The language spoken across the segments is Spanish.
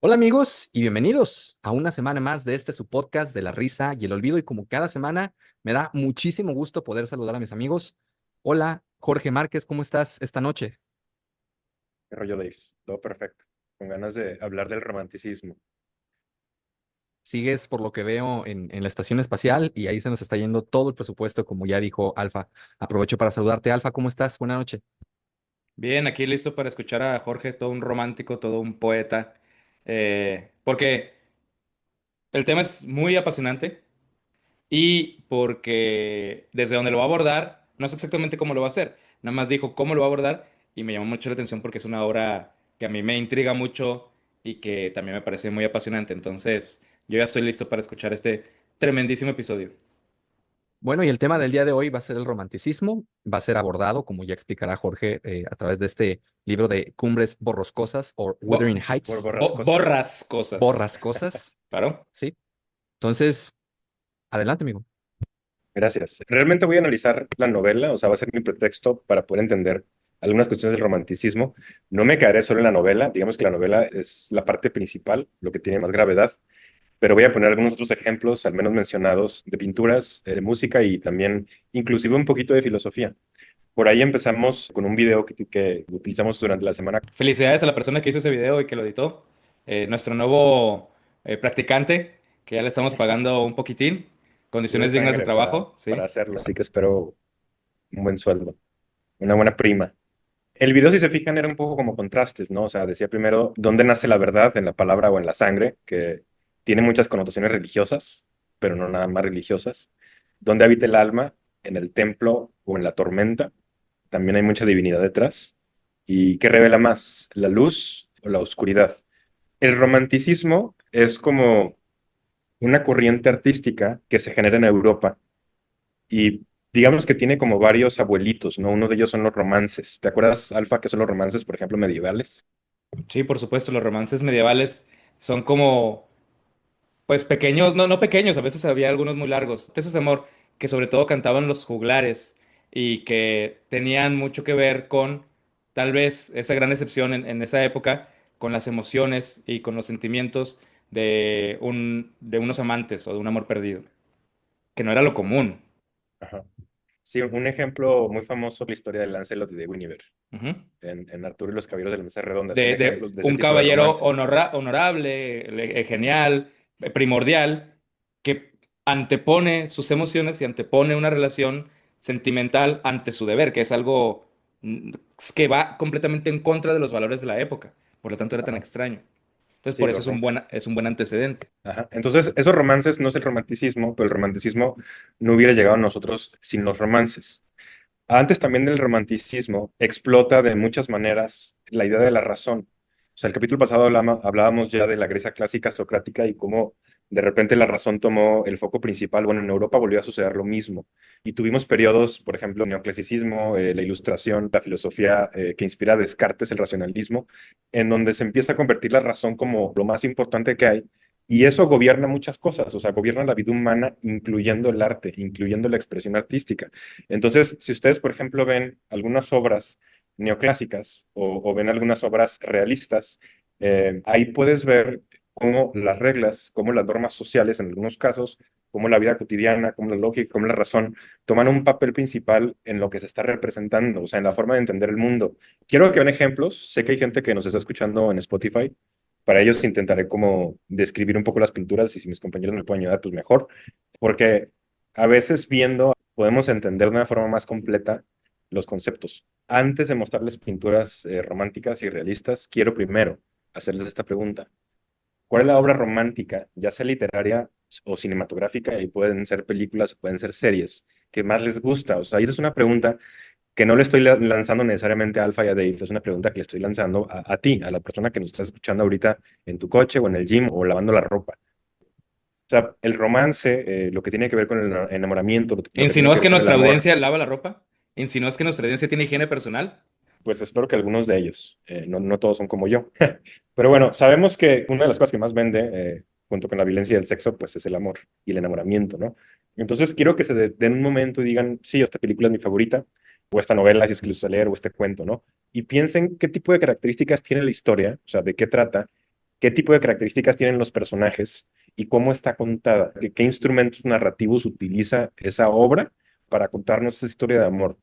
Hola amigos y bienvenidos a una semana más de este su podcast de la risa y el olvido. Y como cada semana, me da muchísimo gusto poder saludar a mis amigos. Hola, Jorge Márquez, ¿cómo estás esta noche? ¿Qué rollo, Dave? Todo perfecto. Con ganas de hablar del romanticismo. Sigues, por lo que veo, en la estación espacial y ahí se nos está yendo todo el presupuesto, como ya dijo Alfa. Aprovecho para saludarte, Alfa, ¿cómo estás? Buenas noches. Bien, aquí listo para escuchar a Jorge, todo un romántico, todo un poeta, porque el tema es muy apasionante y porque desde donde lo va a abordar, no sé exactamente cómo lo va a hacer, nada más dijo cómo lo va a abordar y me llamó mucho la atención porque es una obra que a mí me intriga mucho y que también me parece muy apasionante, entonces yo ya estoy listo para escuchar este tremendísimo episodio. Bueno, y el tema del día de hoy va a ser el romanticismo. Va a ser abordado, como ya explicará Jorge, a través de este libro de Cumbres Borrascosas o Wuthering Heights, Borras cosas. Borras cosas, Borrascosas, ¿claro? ¿sí? Entonces, adelante, amigo. Gracias. Realmente voy a analizar la novela, o sea, va a ser mi pretexto para poder entender algunas cuestiones del romanticismo. No me quedaré solo en la novela, digamos que la novela es la parte principal, lo que tiene más gravedad, pero voy a poner algunos otros ejemplos, al menos mencionados, de pinturas, de música y también inclusive un poquito de filosofía. Por ahí empezamos con un video que utilizamos durante la semana. Felicidades a la persona que hizo ese video y que lo editó. Nuestro nuevo practicante, que ya le estamos pagando un poquitín. Sudor y Condiciones dignas de sangre trabajo, para ¿sí? hacerlo, así que espero un buen sueldo, una buena prima. El video, si se fijan, era un poco como contrastes, ¿no? O sea, decía primero, ¿dónde nace la verdad? ¿En la palabra o en la sangre? Que tiene muchas connotaciones religiosas, pero no nada más religiosas. ¿Dónde habita el alma? ¿En el templo o en la tormenta? También hay mucha divinidad detrás. ¿Y qué revela más? ¿La luz o la oscuridad? El romanticismo es como una corriente artística que se genera en Europa y digamos que tiene como varios abuelitos, ¿no? Uno de ellos son los romances. ¿Te acuerdas, Alfa, qué son los romances, por ejemplo, medievales? Sí, por supuesto, los romances medievales son como, pues pequeños, no pequeños, a veces había algunos muy largos. Esos de amor que sobre todo cantaban los juglares y que tenían mucho que ver con, tal vez, esa gran excepción en esa época, con las emociones y con los sentimientos de unos amantes o de un amor perdido, que no era lo común. Ajá. Sí, un ejemplo muy famoso, la historia de Lancelot y de Guinevere, Ujú. en Arturo y los Caballeros de la Mesa Redonda. Son De ejemplos de ese un tipo de caballero romance. honorable, genial, primordial, que antepone sus emociones y antepone una relación sentimental ante su deber, que es algo mm, que va completamente en contra de los valores de la época. Por lo tanto, era tan Ajá. extraño. Entonces, Sí, por eso lo rompe. es un buen antecedente. Ajá. Entonces, esos romances no es el romanticismo, pero el romanticismo no hubiera llegado a nosotros sin los romances. Antes también del romanticismo explota de muchas maneras la idea de la razón. O sea, el capítulo pasado hablábamos ya de la Grecia clásica socrática y cómo de repente la razón tomó el foco principal. Bueno, en Europa volvió a suceder lo mismo. Y tuvimos periodos, por ejemplo, el neoclasicismo, la ilustración, la filosofía que inspira a Descartes, el racionalismo, en donde se empieza a convertir la razón como lo más importante que hay. Y eso gobierna muchas cosas, o sea, gobierna la vida humana, incluyendo el arte, incluyendo la expresión artística. Entonces, si ustedes, por ejemplo, ven algunas obras neoclásicas o ven algunas obras realistas, ahí puedes ver cómo las reglas, cómo las normas sociales en algunos casos, cómo la vida cotidiana, cómo la lógica, cómo la razón, toman un papel principal en lo que se está representando, o sea, en la forma de entender el mundo. Quiero que vean ejemplos. Sé que hay gente que nos está escuchando en Spotify. Para ellos intentaré como describir un poco las pinturas y si mis compañeros me pueden ayudar, pues mejor, porque a veces viendo podemos entender de una forma más completa los conceptos. Antes de mostrarles pinturas románticas y realistas, quiero primero hacerles esta pregunta. ¿Cuál es la obra romántica, ya sea literaria o cinematográfica, y pueden ser películas, pueden ser series, que más les gusta? O sea, esa es una pregunta que no le estoy lanzando necesariamente a Alfa y a Dave, es una pregunta que le estoy lanzando a ti, a la persona que nos está escuchando ahorita en tu coche o en el gym o lavando la ropa. O sea, el romance, lo que tiene que ver con el enamoramiento, lo que tiene que ¿Insinúas ver que con el nuestra amor, audiencia lava la ropa? ¿Insinúas que nuestra audiencia tiene higiene personal? pues espero que algunos de ellos, no todos son como yo. Pero bueno, sabemos que una de las cosas que más vende, junto con la violencia del sexo, pues es el amor y el enamoramiento, ¿no? Entonces quiero que se den un momento y digan, sí, esta película es mi favorita, o esta novela, si es que les gusta leer, o este cuento, ¿no? Y piensen qué tipo de características tiene la historia, o sea, de qué trata, qué tipo de características tienen los personajes y cómo está contada, qué instrumentos narrativos utiliza esa obra para contarnos esa historia de amor.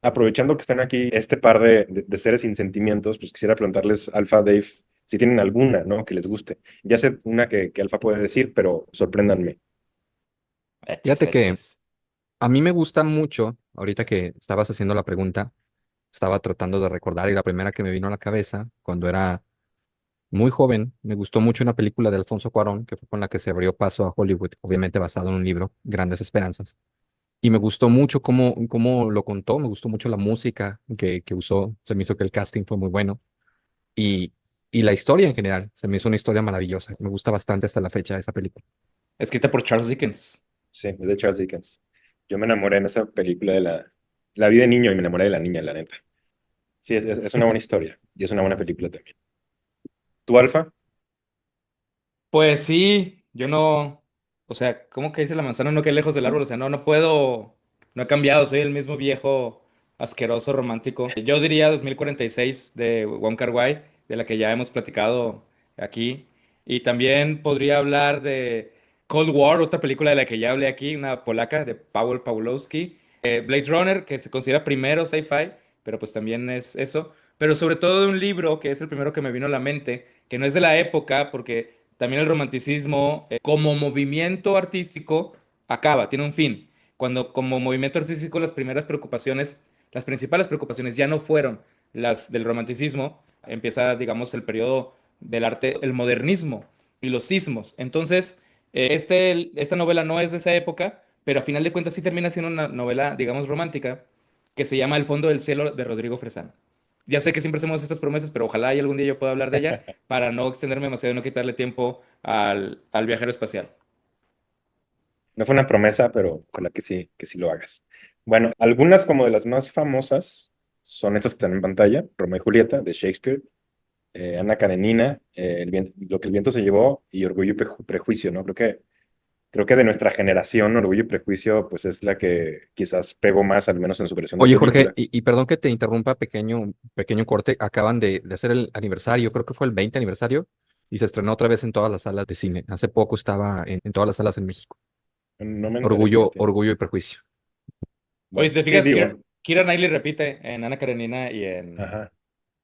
Aprovechando que están aquí este par de seres sin sentimientos, pues quisiera preguntarles, Alfa, Dave, si tienen alguna, ¿no? Que les guste. Ya sé una que Alfa puede decir, pero sorpréndanme. Eches, Fíjate que eches. a mí me gusta mucho, ahorita que estabas haciendo la pregunta, estaba tratando de recordar y la primera que me vino a la cabeza cuando era muy joven, me gustó mucho una película de Alfonso Cuarón, que fue con la que se abrió paso a Hollywood, obviamente basado en un libro, Grandes Esperanzas. Y me gustó mucho cómo lo contó, me gustó mucho la música que usó, se me hizo que el casting fue muy bueno y, y la historia en general, se me hizo una historia maravillosa. Me gusta bastante hasta la fecha esa película. Escrita por Charles Dickens. Sí, es de Charles Dickens. Yo me enamoré en esa película la vi de niño y me enamoré de la niña, la neta. Sí, es una buena historia y es una buena película también. ¿Tú, Alfa? Pues sí, yo no, o sea, ¿cómo que dice la manzana no quede lejos del árbol? O sea, no puedo, no he cambiado, soy el mismo viejo asqueroso romántico. Yo diría 2046 de Wong Kar-wai, de la que ya hemos platicado aquí. Y también podría hablar de Cold War, otra película de la que ya hablé aquí, una polaca de Paweł Pawlowski. Blade Runner, que se considera primero sci-fi, pero pues también es eso. Pero sobre todo de un libro que es el primero que me vino a la mente, que no es de la época, porque también el romanticismo, como movimiento artístico, acaba, tiene un fin. Cuando como movimiento artístico las primeras preocupaciones, las principales preocupaciones ya no fueron las del romanticismo, empieza, digamos, el periodo del arte, el modernismo y los sismos. Entonces, esta novela no es de esa época, pero a final de cuentas sí termina siendo una novela, digamos, romántica, que se llama El fondo del cielo de Rodrigo Fresán. Ya sé que siempre hacemos estas promesas, pero ojalá y algún día yo pueda hablar de ella para no extenderme demasiado y no quitarle tiempo al viajero espacial. No fue una promesa, pero ojalá que sí lo hagas. Bueno, algunas como de las más famosas son estas que están en pantalla, Romeo y Julieta, de Shakespeare, Ana Karenina, Lo que el viento se llevó y Orgullo y Prejuicio, ¿no? Creo que de nuestra generación, Orgullo y Prejuicio, pues es la que quizás pegó más, al menos en su versión de Oye, Jorge, película. y perdón que te interrumpa, pequeño corte, acaban de hacer el aniversario, creo que fue el 20 aniversario, y se estrenó otra vez en todas las salas de cine. Hace poco estaba en todas las salas en México. No me enteré, Orgullo, fíjate. Orgullo y Prejuicio. Oye, Bueno, si te sí, fijas, digo, Keira Knightley repite en Ana Karenina y ajá.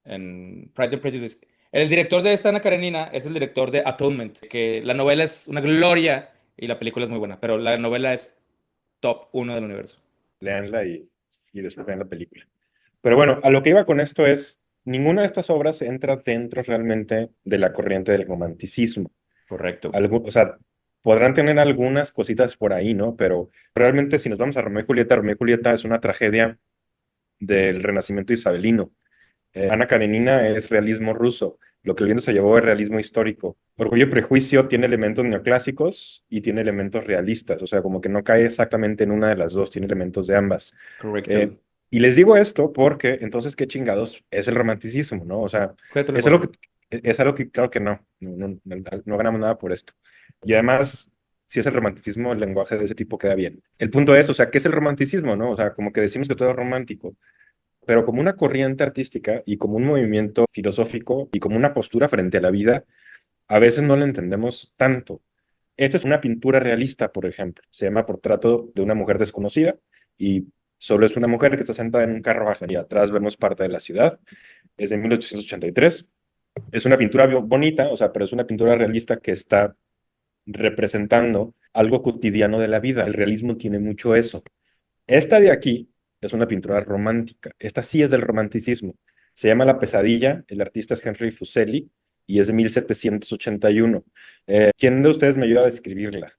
en Pride and Prejudice. El director de esta Ana Karenina es el director de Atonement, que la novela es una gloria y la película es muy buena, pero la novela es top uno del universo. Leanla y después vean la película. Pero bueno, a lo que iba con esto es, ninguna de estas obras entra dentro realmente de la corriente del romanticismo. Correcto. O sea, podrán tener algunas cositas por ahí, ¿no? Pero realmente si nos vamos a Romeo y Julieta es una tragedia del Renacimiento isabelino. Ana Karenina es realismo ruso. Lo que el viento se llevó es realismo histórico. Orgullo y Prejuicio tiene elementos neoclásicos y tiene elementos realistas. O sea, como que no cae exactamente en una de las dos, tiene elementos de ambas. Eh, Correcto. y les digo esto porque entonces, ¿qué chingados es el romanticismo, no? O sea, Cuéntale, es algo Jorge. que, es algo que claro que no ganamos nada por esto. Y además, si es el romanticismo, el lenguaje de ese tipo queda bien. El punto es, o sea, ¿qué es el romanticismo, no? O sea, como que decimos que todo es romántico, pero como una corriente artística y como un movimiento filosófico y como una postura frente a la vida, a veces no la entendemos tanto. Esta es una pintura realista, por ejemplo. Se llama Portrato de una mujer desconocida y solo es una mujer que está sentada en un carruaje y atrás vemos parte de la ciudad. Es de 1883. Es una pintura bonita, o sea, pero es una pintura realista que está representando algo cotidiano de la vida. El realismo tiene mucho eso. Esta de aquí es una pintura romántica. Esta sí es del romanticismo. Se llama La Pesadilla. El artista es Henry Fuseli y es de 1781. ¿Quién de ustedes me ayuda a describirla?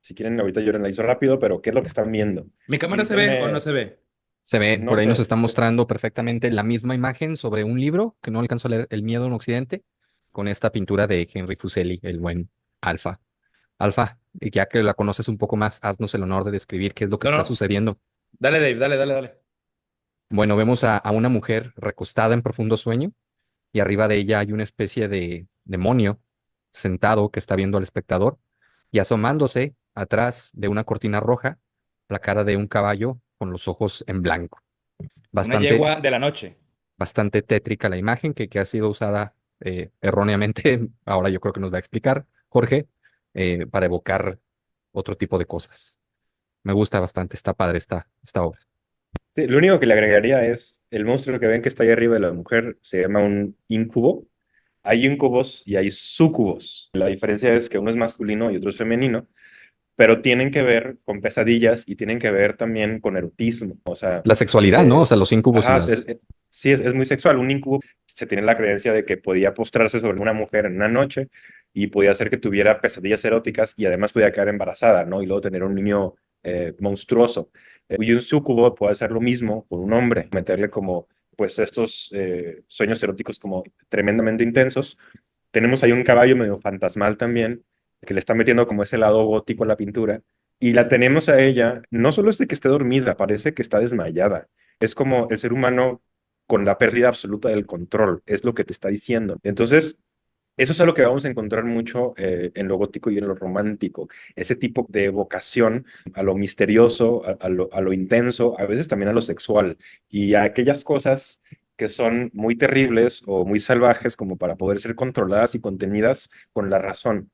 Si quieren, ahorita yo la analizo rápido, pero ¿qué es lo que están viendo? ¿Mi cámara se ve o no Píntenme, se ve? Se ve, no por ahí nos sé. está mostrando perfectamente la misma imagen sobre un libro que no alcanzo a leer, El miedo en Occidente, con esta pintura de Henry Fuseli, el buen Alfa. Alfa, y ya que la conoces un poco más, haznos el honor de describir qué es lo que No, está no. sucediendo. Dale, Dave, dale. Bueno, vemos a una mujer recostada en profundo sueño y arriba de ella hay una especie de demonio sentado que está viendo al espectador y asomándose atrás de una cortina roja la cara de un caballo con los ojos en blanco. Una Bastante, yegua de la noche. bastante tétrica la imagen que ha sido usada erróneamente, ahora yo creo que nos va a explicar Jorge, para evocar otro tipo de cosas. Me gusta bastante, está padre esta obra. Sí, lo único que le agregaría es el monstruo que ven que está ahí arriba de la mujer se llama un incubo. Hay incubos y hay súcubos. La diferencia es que uno es masculino y otro es femenino, pero tienen que ver con pesadillas y tienen que ver también con erotismo. O sea, La sexualidad, ¿no? O sea, los incubos y ajá, las... sí, es muy sexual. Un incubo se tiene la creencia de que podía postrarse sobre una mujer en una noche y podía hacer que tuviera pesadillas eróticas y además podía quedar embarazada, ¿no? Y luego tener un niño monstruoso. Y un súcubo puede hacer lo mismo con un hombre, meterle como, pues, estos sueños eróticos como tremendamente intensos. Tenemos ahí un caballo medio fantasmal también, que le está metiendo como ese lado gótico a la pintura. Y la tenemos a ella, no solo es de que esté dormida, parece que está desmayada. Es como el ser humano con la pérdida absoluta del control, es lo que te está diciendo. Entonces, eso es algo que vamos a encontrar mucho en lo gótico y en lo romántico, ese tipo de evocación a lo misterioso, a lo intenso, a veces también a lo sexual, y a aquellas cosas que son muy terribles o muy salvajes como para poder ser controladas y contenidas con la razón.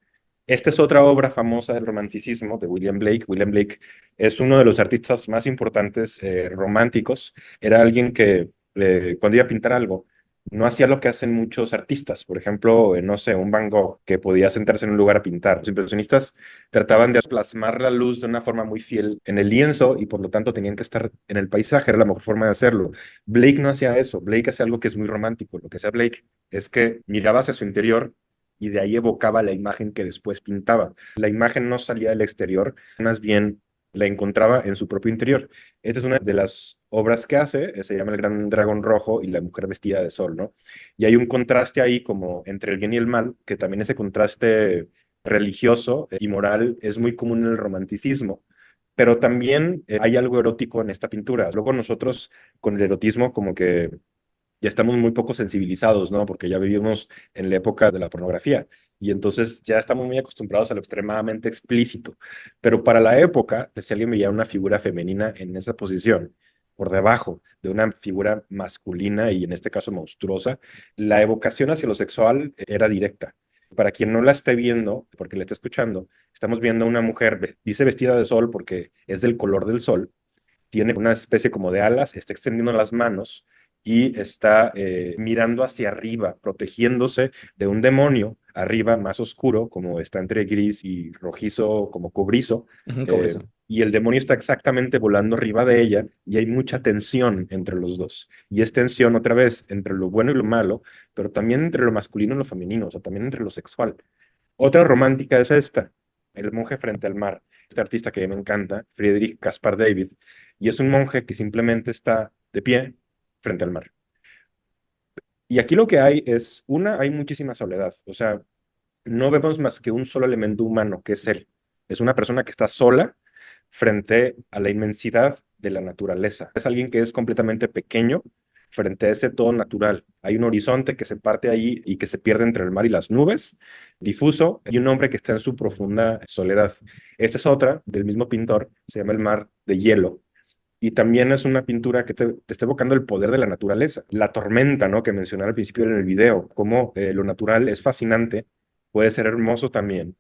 Esta es otra obra famosa del romanticismo de William Blake. William Blake es uno de los artistas más importantes románticos. Era alguien que cuando iba a pintar algo, no hacía lo que hacen muchos artistas. Por ejemplo, no sé, un Van Gogh que podía sentarse en un lugar a pintar. Los impresionistas trataban de plasmar la luz de una forma muy fiel en el lienzo y por lo tanto tenían que estar en el paisaje, era la mejor forma de hacerlo. Blake no hacía eso, Blake hacía algo que es muy romántico. Lo que hacía Blake es que miraba hacia su interior y de ahí evocaba la imagen que después pintaba. La imagen no salía del exterior, más bien la encontraba en su propio interior. Esta es una de las obras que hace, se llama El Gran Dragón Rojo y la Mujer Vestida de Sol, ¿no? Y hay un contraste ahí como entre el bien y el mal, que también ese contraste religioso y moral es muy común en el romanticismo, pero también hay algo erótico en esta pintura. Luego nosotros con el erotismo como que ya estamos muy poco sensibilizados, ¿no? Porque ya vivimos en la época de la pornografía y entonces ya estamos muy acostumbrados a lo extremadamente explícito. Pero para la época, si alguien veía una figura femenina en esa posición, por debajo de una figura masculina y en este caso monstruosa, la evocación hacia lo sexual era directa. Para quien no la esté viendo, porque la está escuchando, estamos viendo a una mujer, dice vestida de sol porque es del color del sol, tiene una especie como de alas, está extendiendo las manos y está mirando hacia arriba, protegiéndose de un demonio arriba más oscuro, como está entre gris y rojizo, como cobrizo, Ujú, eh, cobrizo. y el demonio está exactamente volando arriba de ella y hay mucha tensión entre los dos. Y es tensión otra vez entre lo bueno y lo malo, pero también entre lo masculino y lo femenino, o sea, también entre lo sexual. Otra romántica es esta, El monje frente al mar. Este artista que me encanta, Friedrich Caspar David, y es un monje que simplemente está de pie frente al mar. Y aquí lo que hay es, hay muchísima soledad, o sea, no vemos más que un solo elemento humano, que es él. Es una persona que está sola frente a la inmensidad de la naturaleza. Es alguien que es completamente pequeño frente a ese todo natural. Hay un horizonte que se parte ahí y que se pierde entre el mar y las nubes, difuso, y un hombre que está en su profunda soledad. Esta es otra del mismo pintor, se llama El mar de hielo. Y también es una pintura que te está evocando el poder de la naturaleza. La tormenta, ¿no? Que mencionaba al principio en el video, cómo lo natural es fascinante, puede ser hermoso también,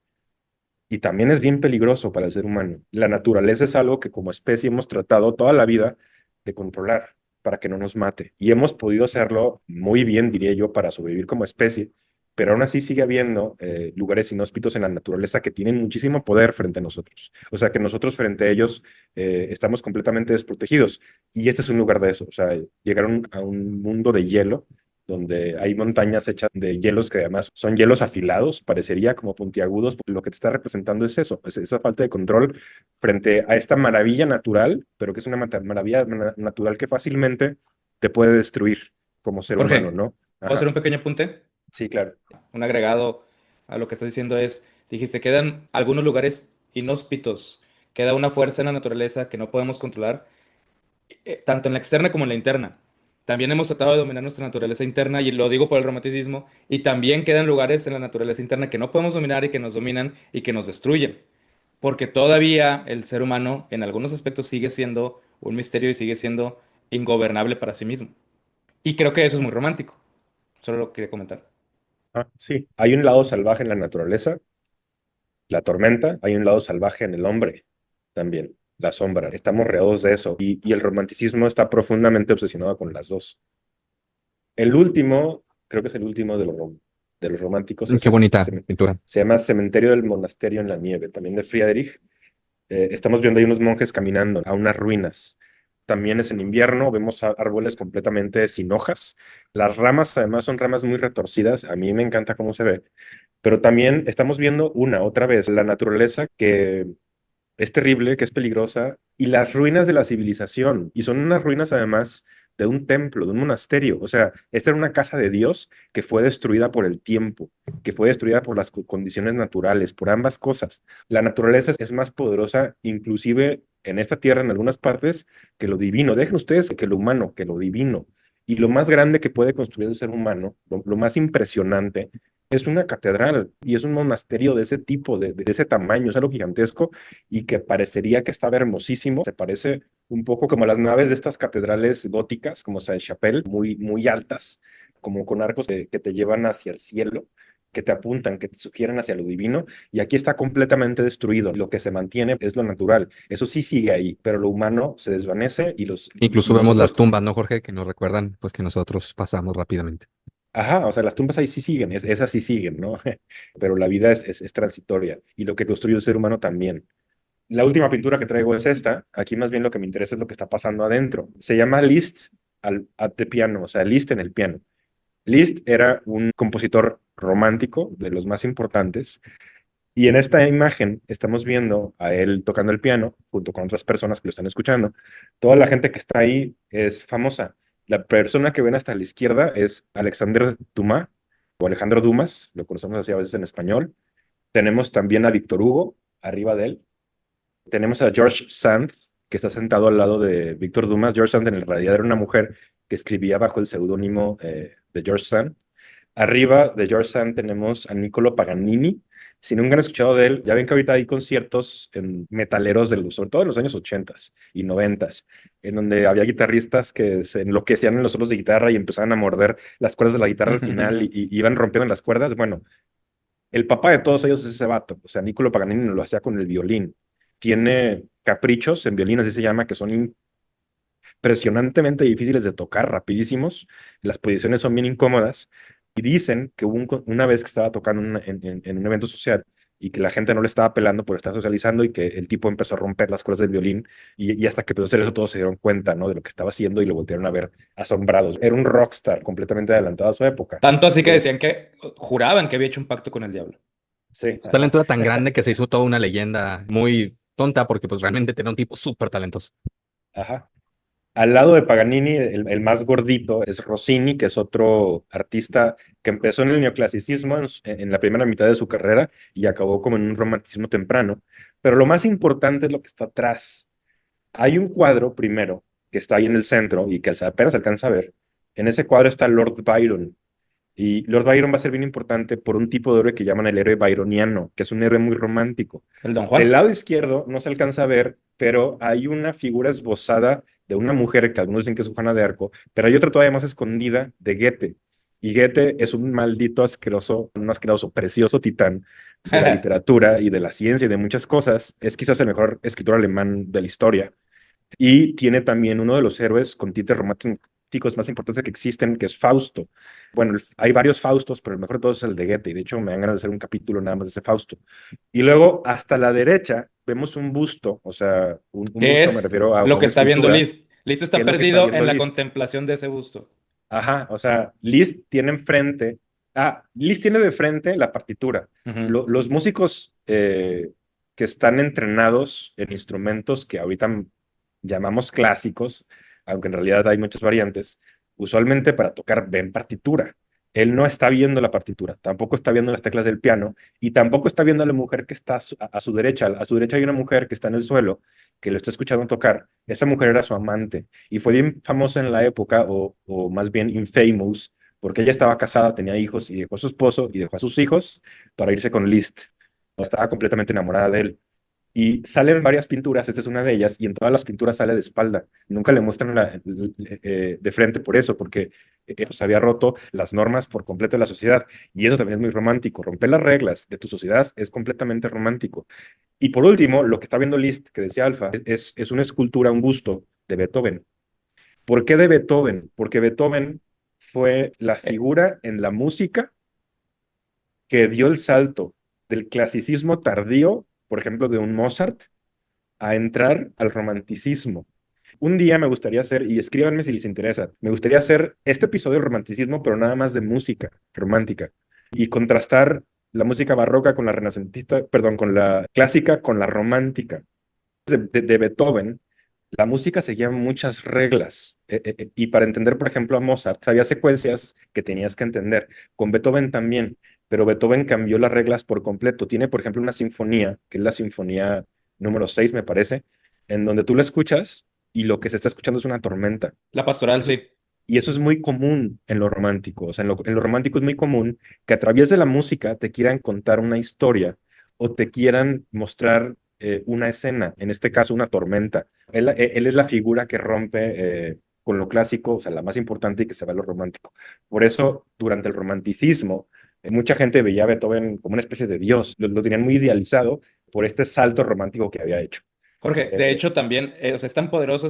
y también es bien peligroso para el ser humano. La naturaleza es algo que como especie hemos tratado toda la vida de controlar para que no nos mate. Y hemos podido hacerlo muy bien, diría yo, para sobrevivir como especie, pero aún así sigue habiendo lugares inhóspitos en la naturaleza que tienen muchísimo poder frente a nosotros. O sea, que nosotros frente a ellos estamos completamente desprotegidos. Y este es un lugar de eso. O sea, llegaron a un mundo de hielo donde hay montañas hechas de hielos que además son hielos afilados, parecería como puntiagudos. Lo que te está representando es eso, es esa falta de control frente a esta maravilla natural, pero que es una maravilla natural que fácilmente te puede destruir como ser humano, Jorge, ¿no? ¿puedo hacer Ajá, un pequeño apunte? sí, claro. Un agregado a lo que estás diciendo es, dijiste, quedan algunos lugares inhóspitos, queda una fuerza en la naturaleza que no podemos controlar, tanto en la externa como en la interna. También hemos tratado de dominar nuestra naturaleza interna, y lo digo por el romanticismo, y también quedan lugares en la naturaleza interna que no podemos dominar y que nos dominan y que nos destruyen. Porque todavía el ser humano en algunos aspectos sigue siendo un misterio y sigue siendo ingobernable para sí mismo. Y creo que eso es muy romántico. Solo lo quería comentar. Ah, sí, hay un lado salvaje en la naturaleza, la tormenta, hay un lado salvaje en el hombre también, la sombra. Estamos rodeados de eso y el romanticismo está profundamente obsesionado con las dos. El último, creo que es el último de los románticos, es Qué este. bonita pintura. Se llama Cementerio del Monasterio en la Nieve, también de Friedrich. Estamos viendo ahí unos monjes caminando a unas ruinas. También es en invierno, vemos árboles completamente sin hojas. Las ramas además son ramas muy retorcidas, a mí me encanta cómo se ve, pero también estamos viendo otra vez, la naturaleza que es terrible, que es peligrosa, y las ruinas de la civilización. Y son unas ruinas además de un templo, de un monasterio. O sea, esta era una casa de Dios que fue destruida por el tiempo, que fue destruida por las condiciones naturales, por ambas cosas. La naturaleza es más poderosa, inclusive en esta tierra, en algunas partes, que lo divino. Dejen ustedes que lo humano, que lo divino. Y lo más grande que puede construir el ser humano, lo más impresionante, es una catedral y es un monasterio de ese tipo, de ese tamaño, es algo gigantesco y que parecería que estaba hermosísimo. Se parece un poco como las naves de estas catedrales góticas, como Sainte-Chapelle, muy, muy altas, como con arcos que te llevan hacia el cielo, que te apuntan, que te sugieren hacia lo divino, y aquí está completamente destruido. Lo que se mantiene es lo natural. Eso sí sigue ahí, pero lo humano se desvanece y Incluso vemos las nosotros. tumbas, ¿no, Jorge? Que nos recuerdan, pues, que nosotros pasamos rápidamente. Ajá, o sea, las tumbas ahí sí siguen, esas sí siguen, ¿no? Pero la vida es transitoria y lo que construye el ser humano también. La última pintura que traigo es esta. Aquí más bien lo que me interesa es lo que está pasando adentro. Se llama Liszt at the piano, o sea, Liszt en el piano. Liszt era un compositor romántico de los más importantes y en esta imagen estamos viendo a él tocando el piano junto con otras personas que lo están escuchando. Toda la gente que está ahí es famosa. La persona que ven hasta la izquierda es Alexander Dumas o Alejandro Dumas, lo conocemos así a veces en español. Tenemos también a Víctor Hugo arriba de él. Tenemos a George Sand, que está sentado al lado de Víctor Dumas. George Sand en realidad era una mujer que escribía bajo el seudónimo de George Sand. Arriba de George Sand tenemos a Niccolo Paganini. Si nunca han escuchado de él, ya ven que ahorita hay conciertos en metaleros, sobre todo en los años 80 y 90, en donde había guitarristas que se enloquecían en los solos de guitarra y empezaban a morder las cuerdas de la guitarra al final y iban rompiendo las cuerdas. Bueno, el papá de todos ellos es ese vato. O sea, Niccolo Paganini lo hacía con el violín. Tiene caprichos en violín, así se llama, que son impresionantemente difíciles de tocar, rapidísimos. Las posiciones son bien incómodas. Y dicen que hubo una vez que estaba tocando en un evento social y que la gente no le estaba pelando por estar socializando y que el tipo empezó a romper las cuerdas del violín y hasta que empezó a hacer eso todos se dieron cuenta, ¿no? De lo que estaba haciendo y lo voltearon a ver asombrados. Era un rockstar completamente adelantado a su época. Tanto así que Eh, decían que juraban que había hecho un pacto con el diablo. sí, Su ajá. talento era tan grande que se hizo toda una leyenda muy tonta porque, pues, realmente tenía un tipo súper talentoso. Ajá. Al lado de Paganini, el más gordito es Rossini, que es otro artista que empezó en el neoclasicismo en la primera mitad de su carrera y acabó como en un romanticismo temprano. Pero lo más importante es lo que está atrás. Hay un cuadro primero que está ahí en el centro y que apenas se alcanza a ver. En ese cuadro está Lord Byron. Y Lord Byron va a ser bien importante por un tipo de héroe que llaman el héroe byroniano, que es un héroe muy romántico. El Don Del Juan. lado izquierdo no se alcanza a ver, pero hay una figura esbozada de una mujer que algunos dicen que es Juana de Arco, pero hay otra todavía más escondida de Goethe. Y Goethe es un maldito asqueroso, un asqueroso, precioso titán de la literatura y de la ciencia y de muchas cosas. Es quizás el mejor escritor alemán de la historia. Y tiene también uno de los héroes con tintes románticos más importantes que existen, que es Fausto. Bueno, hay varios Faustos, pero el mejor de todos es el de Goethe. Y de hecho, me dan ganas de hacer un capítulo nada más de ese Fausto. Y luego, hasta la derecha, vemos un busto, o sea, un ¿Qué busto me es refiero a lo que una está viendo escultura, Liszt? Liszt que está es lo que está perdido viendo en la Liszt. contemplación de ese busto. Ajá, o sea, Liszt tiene enfrente. Liszt tiene de frente la partitura. Ujú. Los músicos que están entrenados en instrumentos que ahorita llamamos clásicos, aunque en realidad hay muchas variantes, usualmente para tocar ven partitura. Él no está viendo la partitura, tampoco está viendo las teclas del piano y tampoco está viendo a la mujer que está a su derecha. A su derecha hay una mujer que está en el suelo, que lo está escuchando tocar. Esa mujer era su amante y fue bien famosa en la época, o más bien infamous, porque ella estaba casada, tenía hijos y dejó a su esposo y dejó a sus hijos para irse con Liszt. Estaba completamente enamorada de él. Y salen varias pinturas, esta es una de ellas, y en todas las pinturas sale de espalda. Nunca le muestran de frente por eso, porque pues, había roto las normas por completo de la sociedad. Y eso también es muy romántico. Romper las reglas de tu sociedad es completamente romántico. Y por último, lo que está viendo Liszt, que decía Alfa, es una escultura, un busto de Beethoven. ¿Por qué de Beethoven? Porque Beethoven fue la Eh, figura en la música que dio el salto del clasicismo tardío, por ejemplo, de un Mozart, a entrar al romanticismo. Un día me gustaría hacer, y escríbanme si les interesa, me gustaría hacer este episodio del romanticismo, pero nada más de música romántica, y contrastar la música barroca con la renacentista, perdón, con la clásica, con la romántica. De Beethoven, la música seguía muchas reglas, y para entender, por ejemplo, a Mozart, había secuencias que tenías que entender. Con Beethoven también, pero Beethoven cambió las reglas por completo. Tiene, por ejemplo, una sinfonía, que es la sinfonía número 6 me parece, en donde tú la escuchas y lo que se está escuchando es una tormenta. la pastoral, Eso- sí. y eso es muy común en lo romántico. O sea, en lo romántico es muy común que a través de la música te quieran contar una historia o te quieran mostrar una escena, en este caso una tormenta. Él es la figura que rompe con lo clásico, o sea, la más importante y que se va a lo romántico. Por eso, durante el romanticismo, mucha gente veía a Beethoven como una especie de dios. Lo tenían muy idealizado por este salto romántico que había hecho. Jorge, Eh, de eh, hecho también, o sea, es tan poderosa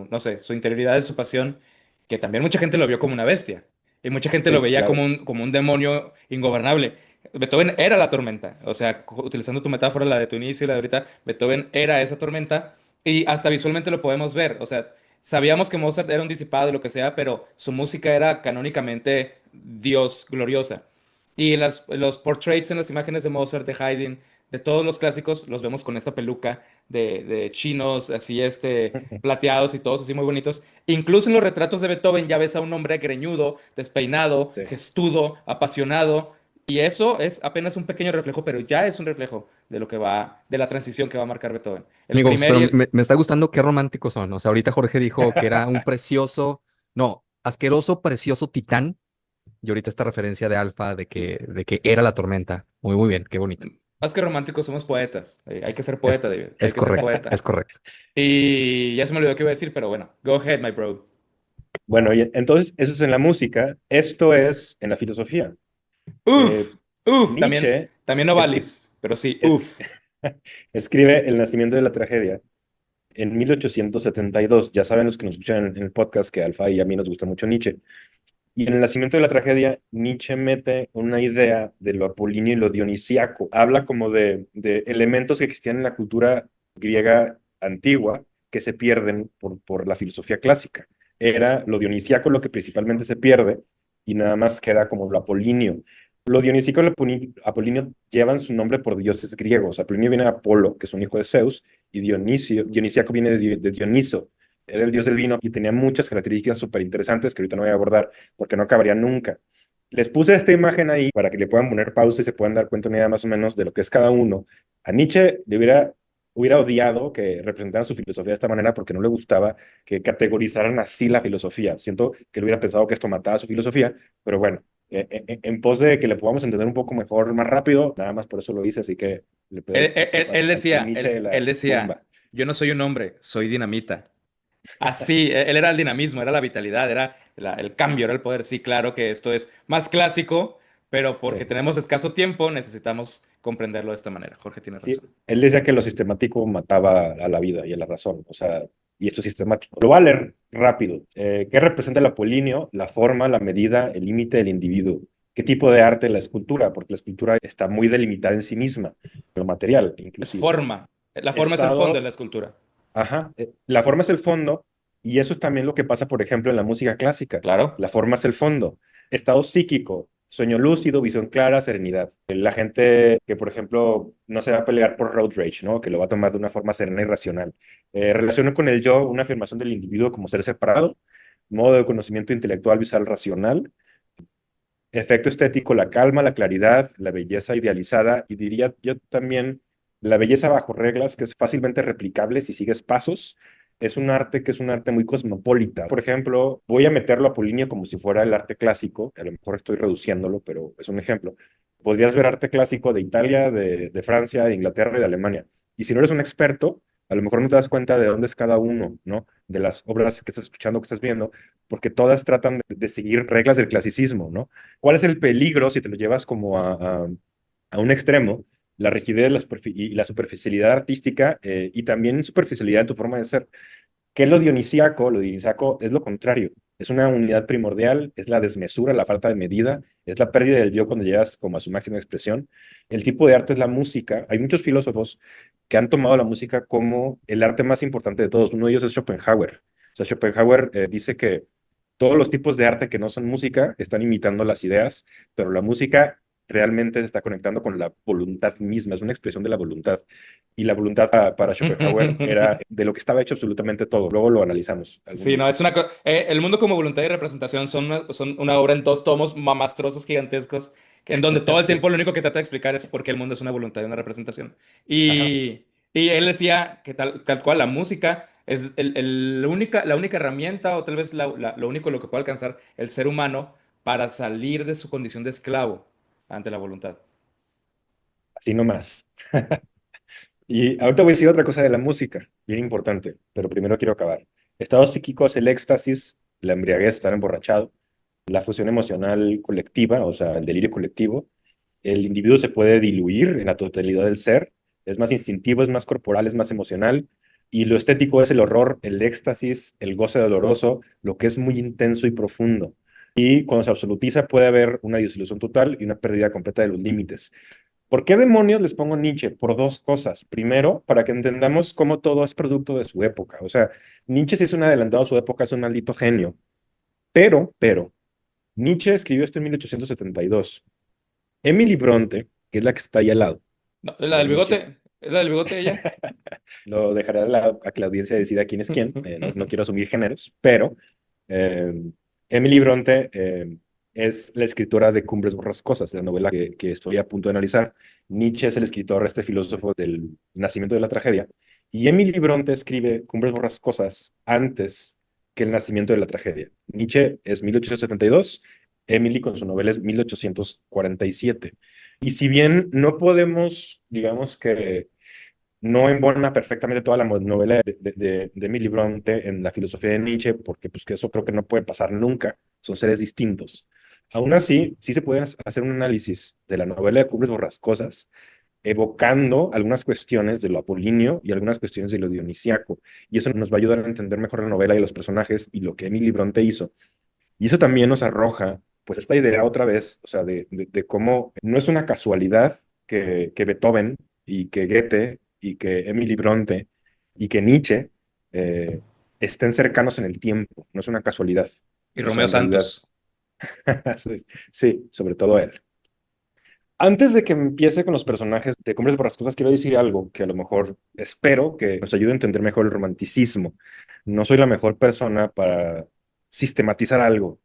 no sé, su interioridad y su pasión, que también mucha gente lo vio como una bestia. Y mucha gente lo sí, veía claro. como un demonio ingobernable. Beethoven era la tormenta. O sea, utilizando tu metáfora, la de tu inicio y la de ahorita, Beethoven era esa tormenta. Y hasta visualmente lo podemos ver. O sea, sabíamos que Mozart era un discipado y lo que sea, pero su música era canónicamente Dios gloriosa. Y los portraits en las imágenes de Mozart, de Haydn, de todos los clásicos, los vemos con esta peluca de chinos, así plateados y todos así muy bonitos. Incluso en los retratos de Beethoven ya ves a un hombre greñudo, despeinado, Sí. gestudo, apasionado. Y eso es apenas un pequeño reflejo, pero ya es un reflejo de lo que va, de la transición que va a marcar Beethoven. El Amigos, primer pero y el... me está gustando qué románticos son. O sea, ahorita Jorge dijo que era un precioso, no, asqueroso, precioso titán. Y ahorita esta referencia de Alfa de que era la tormenta. Muy, muy bien, qué bonito. Más que románticos, somos poetas. Hay que ser Es, poeta, David. Hay es que ser correcto, es poeta. correcto. Y ya se me olvidó qué iba a decir, pero bueno. Go ahead, my bro. Bueno, y entonces eso es en la música, esto es en la filosofía. Eh, Uf, uf, Nietzsche también escri- Novalis, pero sí, es- uf. escribe El nacimiento de la tragedia en 1872. Ya saben los que nos escuchan en el podcast que a Alfa y a mí nos gusta mucho Nietzsche. Y en el nacimiento de la tragedia, Nietzsche mete una idea de lo apolíneo y lo dionisíaco. Habla como de elementos que existían en la cultura griega antigua que se pierden por la filosofía clásica. Era lo dionisíaco lo que principalmente se pierde y nada más queda como lo apolíneo. Lo dionisíaco y lo apolíneo llevan su nombre por dioses griegos. Apolíneo viene de Apolo, que es un hijo de Zeus, y dionisíaco viene de Dioniso, era el dios del vino y tenía muchas características súper interesantes que ahorita no voy a abordar porque no acabaría nunca. Les puse esta imagen ahí para que le puedan poner pausa y se puedan dar cuenta una idea más o menos de lo que es cada uno. A Nietzsche hubiera odiado que representaran su filosofía de esta manera porque no le gustaba que categorizaran así la filosofía. Siento que él hubiera pensado que esto mataba su filosofía, pero bueno, en pos de que le podamos entender un poco mejor, más rápido, nada más por eso lo hice, así que le pido disculpas Él al decía, Nietzsche de él la decía, tumba. yo no soy un hombre, soy dinamita. Así, él era el dinamismo, era la vitalidad, era el cambio, era el poder. Sí, claro que esto es más clásico, pero porque Sí. tenemos escaso tiempo necesitamos comprenderlo de esta manera. Jorge tiene Sí, razón. él decía que lo sistemático mataba a la vida y a la razón, o sea, y esto es sistemático. Lo voy a leer rápido. ¿Qué representa el apolíneo? La forma, la medida, el límite del individuo. ¿Qué tipo de arte? La escultura, porque la escultura está muy delimitada en sí misma, lo material, Es inclusive. forma. La forma es el fondo de Estado, la escultura. ajá, la forma es el fondo, y eso es también lo que pasa, por ejemplo, en la música clásica. Claro. La forma es el fondo. Estado psíquico, sueño lúcido, visión clara, serenidad. La gente que, por ejemplo, no se va a pelear por road rage, ¿no? Que lo va a tomar de una forma serena y racional. Relaciona con el yo una afirmación del individuo como ser separado, modo de conocimiento intelectual, visual, racional. Efecto estético, la calma, la claridad, la belleza idealizada y diría yo también la belleza bajo reglas, que es fácilmente replicable si sigues pasos. Es un arte que es un arte muy cosmopolita. Por ejemplo, voy a meterlo a Polinio como si fuera el arte clásico, que a lo mejor estoy reduciéndolo, pero es un ejemplo. Podrías ver arte clásico de Italia, de Francia, de Inglaterra y de Alemania. Y si no eres un experto, a lo mejor no te das cuenta de dónde es cada uno, ¿no? De las obras que estás escuchando, que estás viendo, porque todas tratan de seguir reglas del clasicismo, ¿no? ¿Cuál es el peligro si te lo llevas como a un extremo? La rigidez y la superficialidad artística y también superficialidad en tu forma de ser. ¿Qué es lo dionisíaco? Lo dionisíaco es lo contrario. Es una unidad primordial, es la desmesura, la falta de medida, es la pérdida del yo cuando llegas como a su máxima expresión. El tipo de arte es la música. Hay muchos filósofos que han tomado la música como el arte más importante de todos. Uno de ellos es Schopenhauer. O sea, Schopenhauer dice que todos los tipos de arte que no son música están imitando las ideas, pero la música realmente se está conectando con la voluntad misma, es una expresión de la voluntad. Y la voluntad para Schopenhauer era de lo que estaba hecho absolutamente todo. Luego lo analizamos algún Sí, día. no, es el mundo como voluntad y representación son una obra en 2 tomos mamastrosos gigantescos, en donde todo el Sí. tiempo lo único que trata de explicar es por qué el mundo es una voluntad y una representación. Ajá. Y él decía que tal cual la música es la única herramienta o tal vez lo único lo que puede alcanzar el ser humano para salir de su condición de esclavo ante la voluntad. Así nomás. Y ahorita voy a decir otra cosa de la música, bien importante, pero primero quiero acabar. Estado psíquico es el éxtasis, la embriaguez, estar emborrachado, la fusión emocional colectiva, o sea, el delirio colectivo. El individuo se puede diluir en la totalidad del ser, es más instintivo, es más corporal, es más emocional, y lo estético es el horror, el éxtasis, el goce doloroso, lo que es muy intenso y profundo. Y cuando se absolutiza puede haber una disolución total y una pérdida completa de los límites. ¿Por qué demonios les pongo Nietzsche? Por dos cosas. Primero, para que entendamos cómo todo es producto de su época. O sea, Nietzsche sí es un adelantado a su época, es un maldito genio. Pero, Nietzsche escribió esto en 1872. Emily Bronte, que es la que está ahí al lado No, ¿es la de del Nietzsche, bigote? ¿Es la del bigote ella? lo dejaré a que la audiencia decida quién es quién. No quiero asumir géneros, pero eh, Emily Bronte es la escritora de Cumbres Borrascosas, la novela que estoy a punto de analizar. Nietzsche es el escritor, este filósofo del nacimiento de la tragedia. Y Emily Bronte escribe Cumbres Borrascosas antes que el nacimiento de la tragedia. Nietzsche es 1872, Emily con su novela es 1847. Y si bien no podemos, digamos que no embona perfectamente toda la novela de Emily Bronte en la filosofía de Nietzsche, porque pues que eso creo que no puede pasar nunca, son seres distintos. Aún así, sí se puede hacer un análisis de la novela de Cumbres Borrascosas, evocando algunas cuestiones de lo apolíneo y algunas cuestiones de lo dionisíaco, y eso nos va a ayudar a entender mejor la novela y los personajes y lo que Emily Bronte hizo. Y eso también nos arroja, pues, esta idea otra vez, o sea, de cómo no es una casualidad que Beethoven y que Goethe y que Emily Bronte y que Nietzsche eh, estén cercanos en el tiempo, no es una casualidad. Y O sea, Romeo en realidad, Santos. sí, sí, sobre todo él. Antes de que empiece con los personajes de Cumbres Borrascosas, quiero decir algo que a lo mejor espero que nos ayude a entender mejor el romanticismo. No soy la mejor persona para sistematizar algo,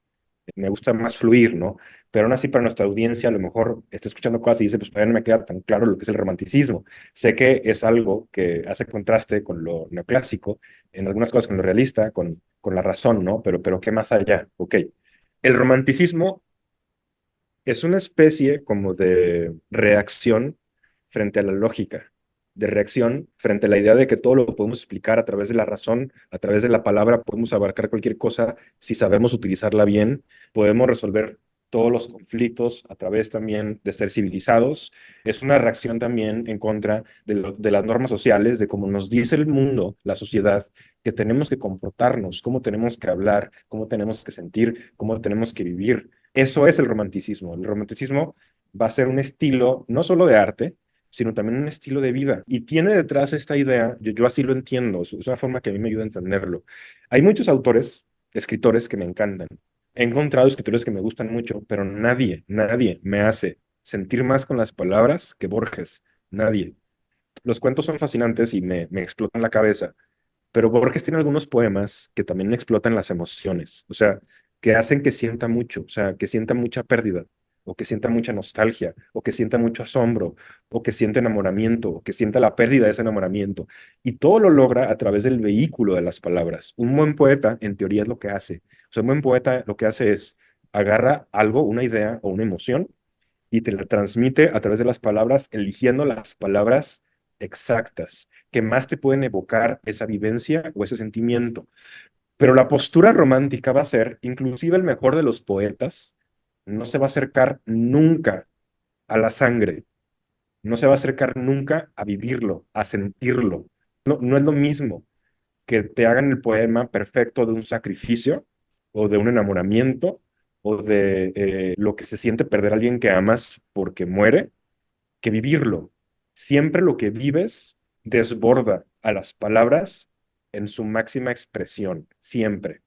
me gusta más fluir, ¿no? Pero aún así para nuestra audiencia a lo mejor está escuchando cosas y dice, pues todavía no me queda tan claro lo que es el romanticismo. Sé que es algo que hace contraste con lo neoclásico, en algunas cosas con lo realista, con la razón, ¿no? Pero ¿qué más allá? Ok. El romanticismo es una especie como de reacción frente a la lógica, de reacción frente a la idea de que todo lo podemos explicar a través de la razón, a través de la palabra, podemos abarcar cualquier cosa si sabemos utilizarla bien, podemos resolver todos los conflictos a través también de ser civilizados. Es una reacción también en contra de las normas sociales, de cómo nos dice el mundo, la sociedad, que tenemos que comportarnos, cómo tenemos que hablar, cómo tenemos que sentir, cómo tenemos que vivir. Eso es el romanticismo. El romanticismo va a ser un estilo no solo de arte, sino también un estilo de vida. Y tiene detrás esta idea, yo así lo entiendo, es una forma que a mí me ayuda a entenderlo. Hay muchos autores, escritores que me encantan. He encontrado escritores que me gustan mucho, pero nadie me hace sentir más con las palabras que Borges. Nadie. Los cuentos son fascinantes y me explotan la cabeza, pero Borges tiene algunos poemas que también explotan las emociones, o sea, que hacen que sienta mucho, o sea, que sienta mucha pérdida, o que sienta mucha nostalgia, o que sienta mucho asombro, o que sienta enamoramiento, o que sienta la pérdida de ese enamoramiento. Y todo lo logra a través del vehículo de las palabras. Un buen poeta, en teoría, es lo que hace. O sea, un buen poeta lo que hace es agarra algo, una idea o una emoción, y te la transmite a través de las palabras, eligiendo las palabras exactas que más te pueden evocar esa vivencia o ese sentimiento. Pero la postura romántica va a ser, inclusive el mejor de los poetas, no se va a acercar nunca a la sangre, no se va a acercar nunca a vivirlo, a sentirlo. No, no es lo mismo que te hagan el poema perfecto de un sacrificio o de un enamoramiento o de lo que se siente perder a alguien que amas porque muere, que vivirlo. Siempre lo que vives desborda a las palabras en su máxima expresión, siempre.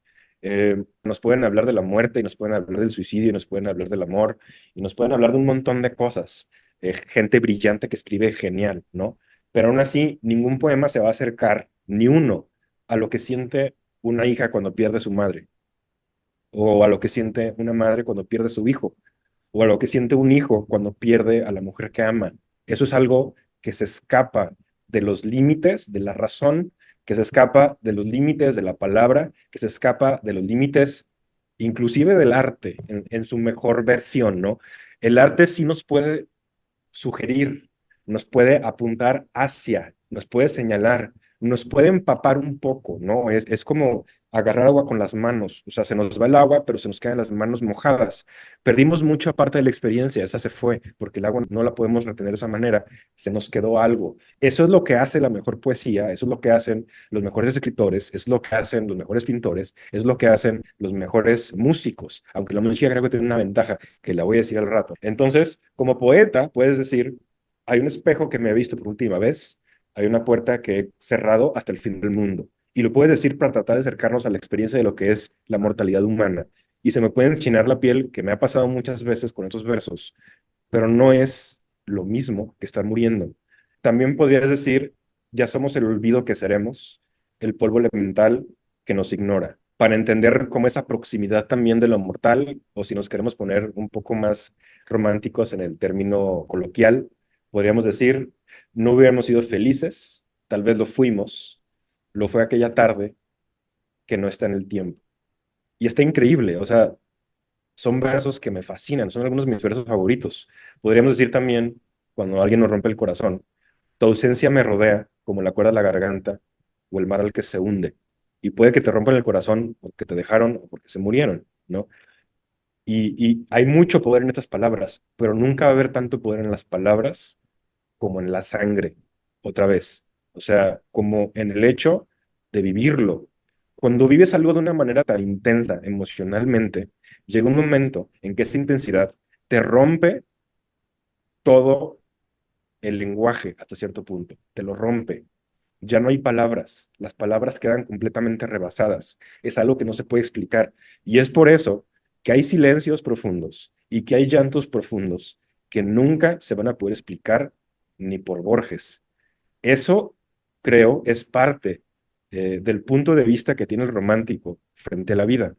Nos pueden hablar de la muerte y nos pueden hablar del suicidio y nos pueden hablar del amor y nos pueden hablar de un montón de cosas. Gente brillante que escribe genial, ¿no? Pero aún así, ningún poema se va a acercar, ni uno, a lo que siente una hija cuando pierde a su madre, o a lo que siente una madre cuando pierde a su hijo, o a lo que siente un hijo cuando pierde a la mujer que ama. Eso es algo que se escapa de los límites de la razón, que se escapa de los límites de la palabra, que se escapa de los límites inclusive del arte en su mejor versión, ¿no? El arte sí nos puede sugerir, nos puede apuntar hacia, nos puede señalar, nos puede empapar un poco, ¿no? Es como agarrar agua con las manos, o sea, se nos va el agua, pero se nos quedan las manos mojadas. Perdimos mucha parte de la experiencia, esa se fue, porque el agua no la podemos retener de esa manera, se nos quedó algo. Eso es lo que hace la mejor poesía, eso es lo que hacen los mejores escritores, es lo que hacen los mejores pintores, es lo que hacen los mejores músicos, aunque la música creo que tiene una ventaja, que la voy a decir al rato. Entonces, como poeta, puedes decir, hay un espejo que me he visto por última vez, hay una puerta que he cerrado hasta el fin del mundo. Y lo puedes decir para tratar de acercarnos a la experiencia de lo que es la mortalidad humana. Y se me puede enchinar la piel, que me ha pasado muchas veces con estos versos, pero no es lo mismo que estar muriendo. También podrías decir, ya somos el olvido que seremos, el polvo elemental que nos ignora, para entender cómo esa proximidad también de lo mortal, o si nos queremos poner un poco más románticos en el término coloquial, podríamos decir, no hubiéramos sido felices, tal vez lo fuimos, lo fue aquella tarde que no está en el tiempo. Y está increíble, o sea, son versos que me fascinan, son algunos de mis versos favoritos. Podríamos decir también, cuando alguien nos rompe el corazón, tu ausencia me rodea como la cuerda a la garganta o el mar al que se hunde. Y puede que te rompan el corazón porque te dejaron o porque se murieron, ¿no? Y hay mucho poder en estas palabras, pero nunca va a haber tanto poder en las palabras como en la sangre, otra vez. O sea, como en el hecho de vivirlo. Cuando vives algo de una manera tan intensa emocionalmente, llega un momento en que esa intensidad te rompe todo el lenguaje hasta cierto punto, te lo rompe. Ya no hay palabras, las palabras quedan completamente rebasadas. Es algo que no se puede explicar. Y es por eso que hay silencios profundos y que hay llantos profundos que nunca se van a poder explicar ni por Borges. Eso, creo, es parte del punto de vista que tiene el romántico frente a la vida.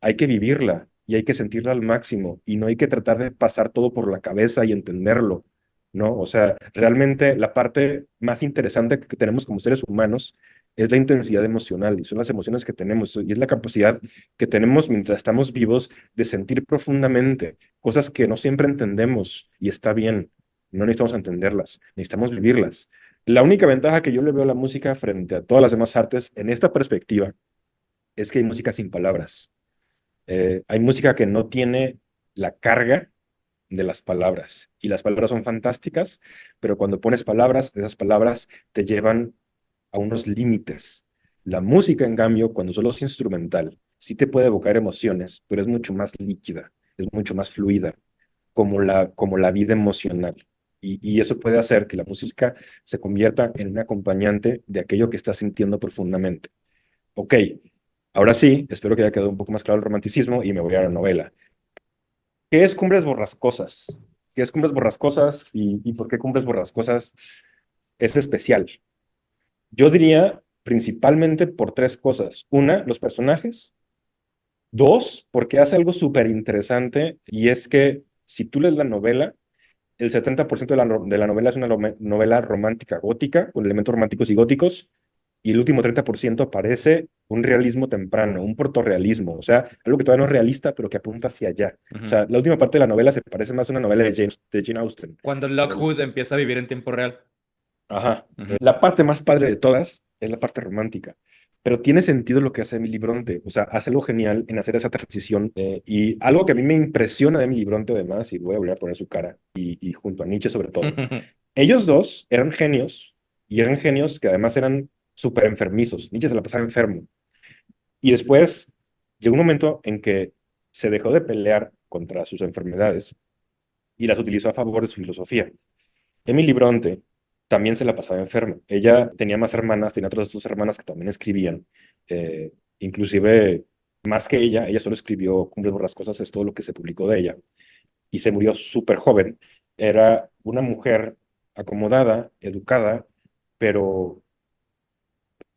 Hay que vivirla y hay que sentirla al máximo y no hay que tratar de pasar todo por la cabeza y entenderlo, ¿no? O sea, realmente la parte más interesante que tenemos como seres humanos es la intensidad emocional y son las emociones que tenemos y es la capacidad que tenemos mientras estamos vivos de sentir profundamente cosas que no siempre entendemos y está bien, no necesitamos entenderlas, necesitamos vivirlas. La única ventaja que yo le veo a la música frente a todas las demás artes en esta perspectiva es que hay música sin palabras. Hay música que no tiene la carga de las palabras y las palabras son fantásticas, pero cuando pones palabras, esas palabras te llevan a unos límites. La música, en cambio, cuando solo es instrumental, sí te puede evocar emociones, pero es mucho más líquida, es mucho más fluida, como la vida emocional. Y eso puede hacer que la música se convierta en un acompañante de aquello que estás sintiendo profundamente. Ok, ahora sí, espero que haya quedado un poco más claro el romanticismo y me voy a la novela. ¿Qué es Cumbres Borrascosas? ¿Qué es Cumbres Borrascosas y por qué Cumbres Borrascosas es especial? Yo diría principalmente por tres cosas. Una, los personajes. Dos, porque hace algo súper interesante y es que si tú lees la novela, el 70% de la novela es una novela romántica gótica, con elementos románticos y góticos, y el último 30% parece un realismo temprano, un protorrealismo, o sea, algo que todavía no es realista, pero que apunta hacia allá. O Ujú. sea, la última parte de la novela se parece más a una novela de Jane Austen. Cuando El- Lockwood empieza a vivir en tiempo real. Ajá. Ujú. La parte más padre de todas es la parte romántica. Pero tiene sentido lo que hace Emily Bronte. O sea, hace algo genial en hacer esa transición. Y algo que a mí me impresiona de Emily Bronte, además, y voy a volver a poner su cara, y junto a Nietzsche sobre todo. Ellos dos eran genios, y eran genios que además eran súper enfermizos. Nietzsche se la pasaba enfermo. Y después llegó un momento en que se dejó de pelear contra sus enfermedades y las utilizó a favor de su filosofía. Emily Bronte también se la pasaba enferma. Ella tenía más hermanas, tenía otras dos hermanas que también escribían. Inclusive, más que ella solo escribió Cumbres Borrascosas, es todo lo que se publicó de ella. Y se murió súper joven. Era una mujer acomodada, educada, pero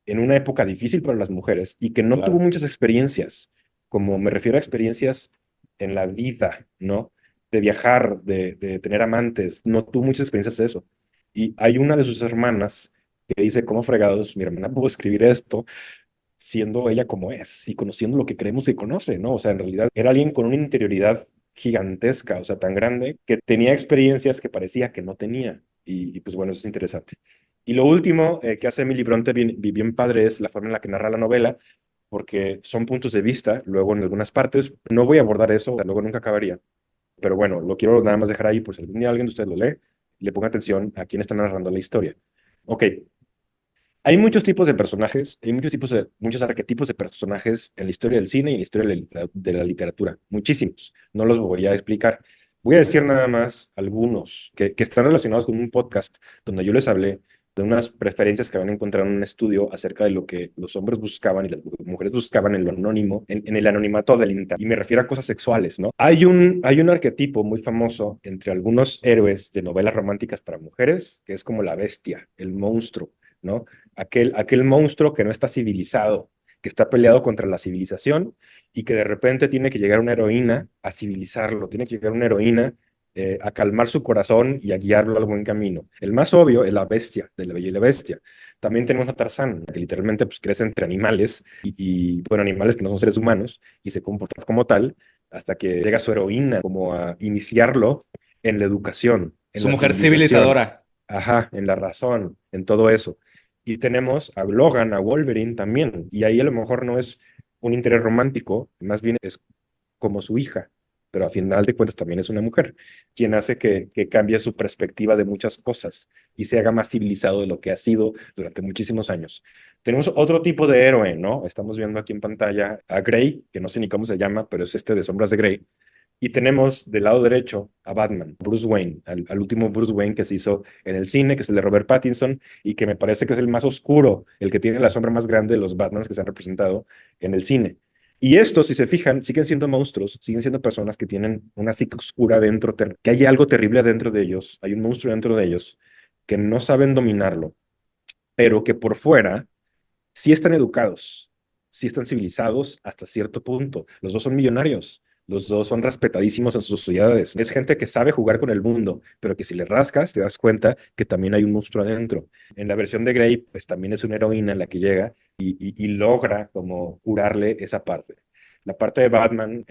en una época difícil para las mujeres y que no tuvo Claro. muchas experiencias, como me refiero a experiencias en la vida, ¿no? De viajar, de tener amantes, no tuvo muchas experiencias de eso. Y hay una de sus hermanas que dice, ¿cómo fregados mi hermana pudo escribir esto siendo ella como es y conociendo lo que creemos que conoce, ¿no? O sea, en realidad era alguien con una interioridad gigantesca, o sea, tan grande, que tenía experiencias que parecía que no tenía. Pues bueno, eso es interesante. Y lo último que hace Emily Bronte bien padre es la forma en la que narra la novela, porque son puntos de vista, luego en algunas partes, no voy a abordar eso, luego nunca acabaría, pero bueno, lo quiero nada más dejar ahí por si algún día alguien de ustedes lo lee, le ponga atención a quién está narrando la historia. Ok, hay muchos tipos de personajes, hay muchos arquetipos de personajes en la historia del cine y en la historia de la literatura. Muchísimos. No los voy a explicar. Voy a decir nada más algunos que están relacionados con un podcast donde yo les hablé de unas preferencias que habían encontrado en un estudio acerca de lo que los hombres buscaban y las mujeres buscaban en lo anónimo, en el anonimato del internet. Y me refiero a cosas sexuales, ¿no? Hay un arquetipo muy famoso entre algunos héroes de novelas románticas para mujeres, que es como la bestia, el monstruo, ¿no? Aquel monstruo que no está civilizado, que está peleado contra la civilización y que de repente tiene que llegar una heroína a civilizarlo, tiene que llegar una heroína a calmar su corazón y a guiarlo al buen camino. El más obvio es la bestia, de la Bella y la Bestia. También tenemos a Tarzán, que literalmente pues, crece entre animales bueno, animales que no son seres humanos y se comporta como tal hasta que llega su heroína como a iniciarlo en la educación, en Su la mujer civilización, civilizadora. ajá, en la razón, en todo eso. Y tenemos a Logan, a Wolverine también. Y ahí a lo mejor no es un interés romántico, más bien es como su hija, pero a final de cuentas también es una mujer, quien hace que cambie su perspectiva de muchas cosas y se haga más civilizado de lo que ha sido durante muchísimos años. Tenemos otro tipo de héroe, ¿no? Estamos viendo aquí en pantalla a Grey, que no sé ni cómo se llama, pero es este de Sombras de Grey. Y tenemos del lado derecho a Batman, Bruce Wayne, al último Bruce Wayne que se hizo en el cine, que es el de Robert Pattinson, y que me parece que es el más oscuro, el que tiene la sombra más grande de los Batmans que se han representado en el cine. Y estos, si se fijan, siguen siendo monstruos, siguen siendo personas que tienen una psique oscura dentro, que hay algo terrible dentro de ellos, hay un monstruo dentro de ellos, que no saben dominarlo, pero que por fuera sí están educados, sí están civilizados hasta cierto punto. Los dos son millonarios, los dos son respetadísimos en sus sociedades. Es gente que sabe jugar con el mundo, pero que si le rascas te das cuenta que también hay un monstruo adentro. En la versión de Grey, pues también es una heroína la que llega y logra como curarle esa parte. La parte de Batman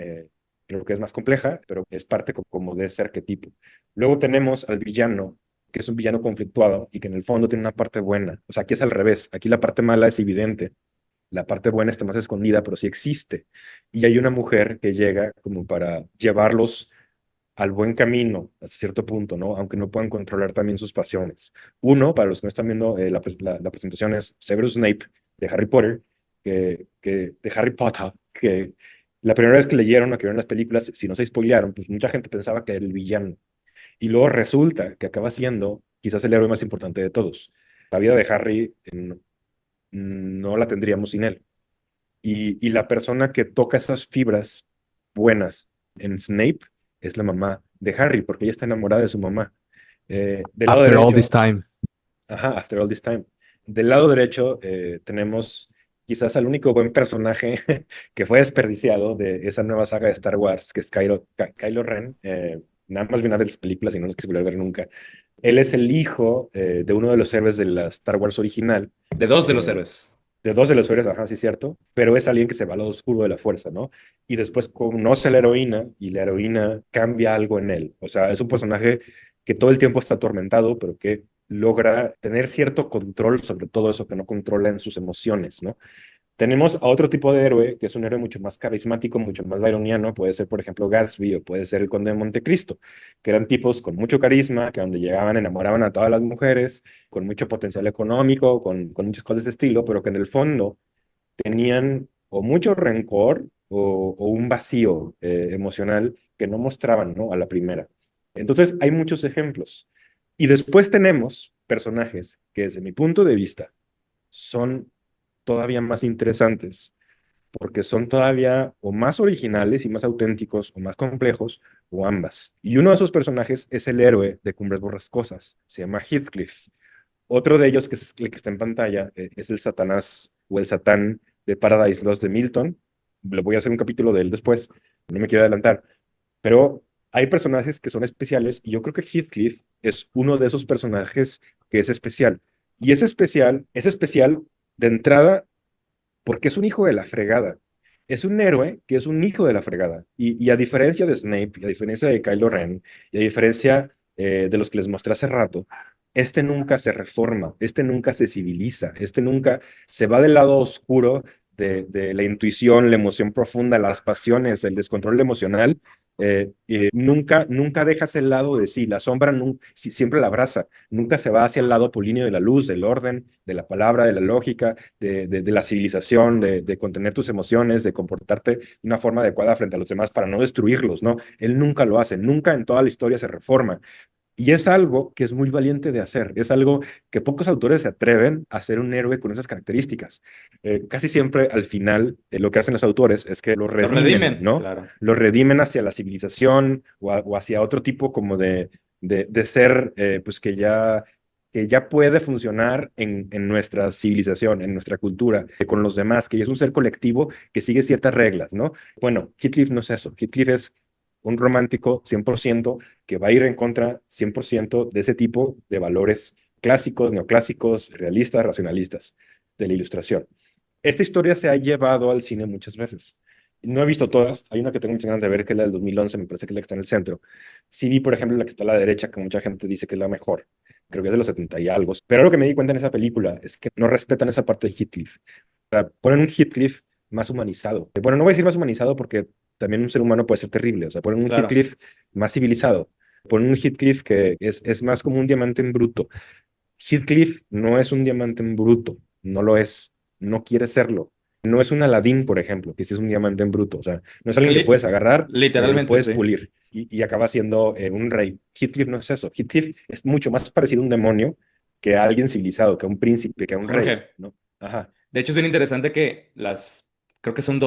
creo que es más compleja, pero es parte como de ese arquetipo. Luego tenemos al villano, que es un villano conflictuado y que en el fondo tiene una parte buena. O sea, aquí es al revés. Aquí la parte mala es evidente. La parte buena está más escondida, pero sí existe. Y hay una mujer que llega como para llevarlos al buen camino hasta cierto punto, ¿no? Aunque no puedan controlar también sus pasiones. Uno, para los que no están viendo la presentación, es Severus Snape de Harry Potter, de Harry Potter, que la primera vez que leyeron o que vieron las películas, si no se spoilearon, pues mucha gente pensaba que era el villano. Y luego resulta que acaba siendo quizás el héroe más importante de todos. La vida de Harry no la tendríamos sin él. Y la persona que toca esas fibras buenas en Snape es la mamá de Harry, porque ella está enamorada de su mamá. Del lado After all this derecho, time. ajá, After All This Time. Del lado derecho tenemos quizás al único buen personaje que fue desperdiciado de esa nueva saga de Star Wars, que es Kylo Ren. Nada más vi una vez las películas y no las quise volver a ver nunca. Él es el hijo de uno de los héroes de la Star Wars original, De dos de los eh, héroes. de dos de los héroes, ajá, sí es cierto, pero es alguien que se va al lado oscuro de la fuerza, ¿no? Y después conoce a la heroína y la heroína cambia algo en él. O sea, es un personaje que todo el tiempo está atormentado, pero que logra tener cierto control sobre todo eso que no controla en sus emociones, ¿no? Tenemos a otro tipo de héroe, que es un héroe mucho más carismático, mucho más byroniano, puede ser, por ejemplo, Gatsby o puede ser el Conde de Montecristo, que eran tipos con mucho carisma, que donde llegaban enamoraban a todas las mujeres, con mucho potencial económico, con muchas cosas de estilo, pero que en el fondo tenían o mucho rencor o un vacío emocional que no mostraban, ¿no? A la primera. Entonces, hay muchos ejemplos. Y después tenemos personajes que, desde mi punto de vista, son todavía más interesantes porque son todavía o más originales y más auténticos o más complejos o ambas. Y uno de esos personajes es el héroe de Cumbres Borrascosas, se llama Heathcliff. Otro de ellos, que es el que está en pantalla, es el Satanás o el Satán de Paradise Lost de Milton. Le voy a hacer un capítulo de él después, no me quiero adelantar. Pero hay personajes que son especiales y yo creo que Heathcliff es uno de esos personajes que es especial. Y es especial de entrada porque es un hijo de la fregada. Es un héroe que es un hijo de la fregada. Y a diferencia de Snape, y a diferencia de Kylo Ren, y a diferencia de los que les mostré hace rato, este nunca se reforma, este nunca se civiliza, este nunca se va del lado oscuro de la intuición, la emoción profunda, las pasiones, el descontrol emocional. Nunca dejas el lado de sí, la sombra siempre la abraza, nunca se va hacia el lado apolíneo de la luz, del orden, de la palabra, de la lógica, de la civilización, de contener tus emociones, de comportarte de una forma adecuada frente a los demás para no destruirlos, ¿no? Él nunca lo hace, nunca en toda la historia se reforma. Y es algo que es muy valiente de hacer, es algo que pocos autores se atreven a ser un héroe con esas características. Casi siempre al final lo que hacen los autores es que lo Lo redimen, redimen, ¿no? claro. Lo redimen hacia la civilización o hacia otro tipo como de ser, pues que ya puede funcionar en nuestra civilización, en nuestra cultura, con los demás, que ya es un ser colectivo que sigue ciertas reglas, ¿no? Bueno, Heathcliff no es eso. Heathcliff es un romántico 100% que va a ir en contra 100% de ese tipo de valores clásicos, neoclásicos, realistas, racionalistas de la ilustración. Esta historia se ha llevado al cine muchas veces. No he visto todas, hay una que tengo muchas ganas de ver, que es la del 2011, me parece que es la que está en el centro. Sí vi, por ejemplo, la que está a la derecha, que mucha gente dice que es la mejor, creo que es de los 70 y algo. Pero lo que me di cuenta en esa película es que no respetan esa parte de Heathcliff. O sea, ponen un Heathcliff más humanizado. Bueno, no voy a decir más humanizado porque también un ser humano puede ser terrible. O sea, ponen un Claro. Heathcliff más civilizado. Ponen un Heathcliff que es más como un diamante en bruto. Heathcliff no es un diamante en bruto, no lo es, no quiere serlo. No es un Aladín, por ejemplo, que sí es un diamante en bruto. O sea, no es alguien que puedes Li- agarrar, lo literalmente, puedes sí. pulir y acaba siendo un rey. Heathcliff no es eso. Heathcliff es mucho más parecido a un demonio que a alguien civilizado, que a un príncipe, que a un rey, Jorge, ¿no? Ajá. de hecho es bien interesante que creo que son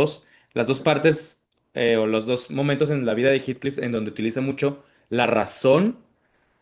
las dos partes o los dos momentos en la vida de Heathcliff en donde utiliza mucho la razón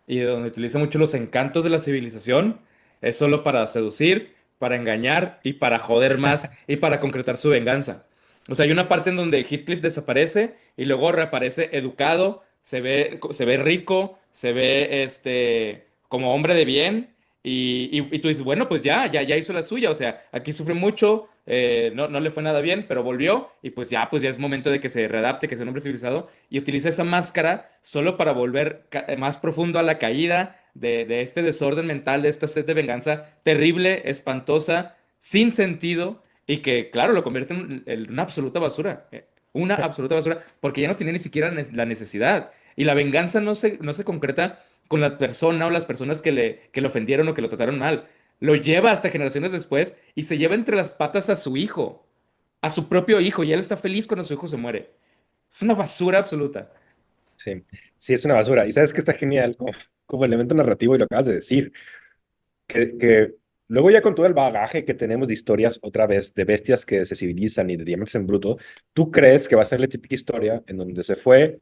y donde utiliza mucho los encantos de la civilización, es solo para seducir, para engañar y para joder más y para concretar su venganza. O sea, hay una parte en donde Heathcliff desaparece y luego reaparece educado, se ve rico, se ve como hombre de bien y tú dices, bueno, pues ya hizo la suya. O sea, aquí sufre mucho, no le fue nada bien, pero volvió y pues ya es momento de que se readapte, que sea un hombre civilizado y utiliza esa máscara solo para volver más profundo a la caída de este desorden mental, de esta sed de venganza terrible, espantosa, sin sentido y que, claro, lo convierte en una absoluta basura. Una absoluta basura, porque ya no tiene ni siquiera la necesidad. Y la venganza no se concreta con la persona o las personas que le ofendieron o que lo trataron mal. Lo lleva hasta generaciones después y se lleva entre las patas a su hijo, a su propio hijo, y él está feliz cuando su hijo se muere. Es una basura absoluta. Sí, sí, es una basura. Y sabes que está genial como elemento narrativo y lo acabas de decir, que luego ya con todo el bagaje que tenemos de historias otra vez, de bestias que se civilizan y de diamantes en bruto, tú crees que va a ser la típica historia en donde se fue,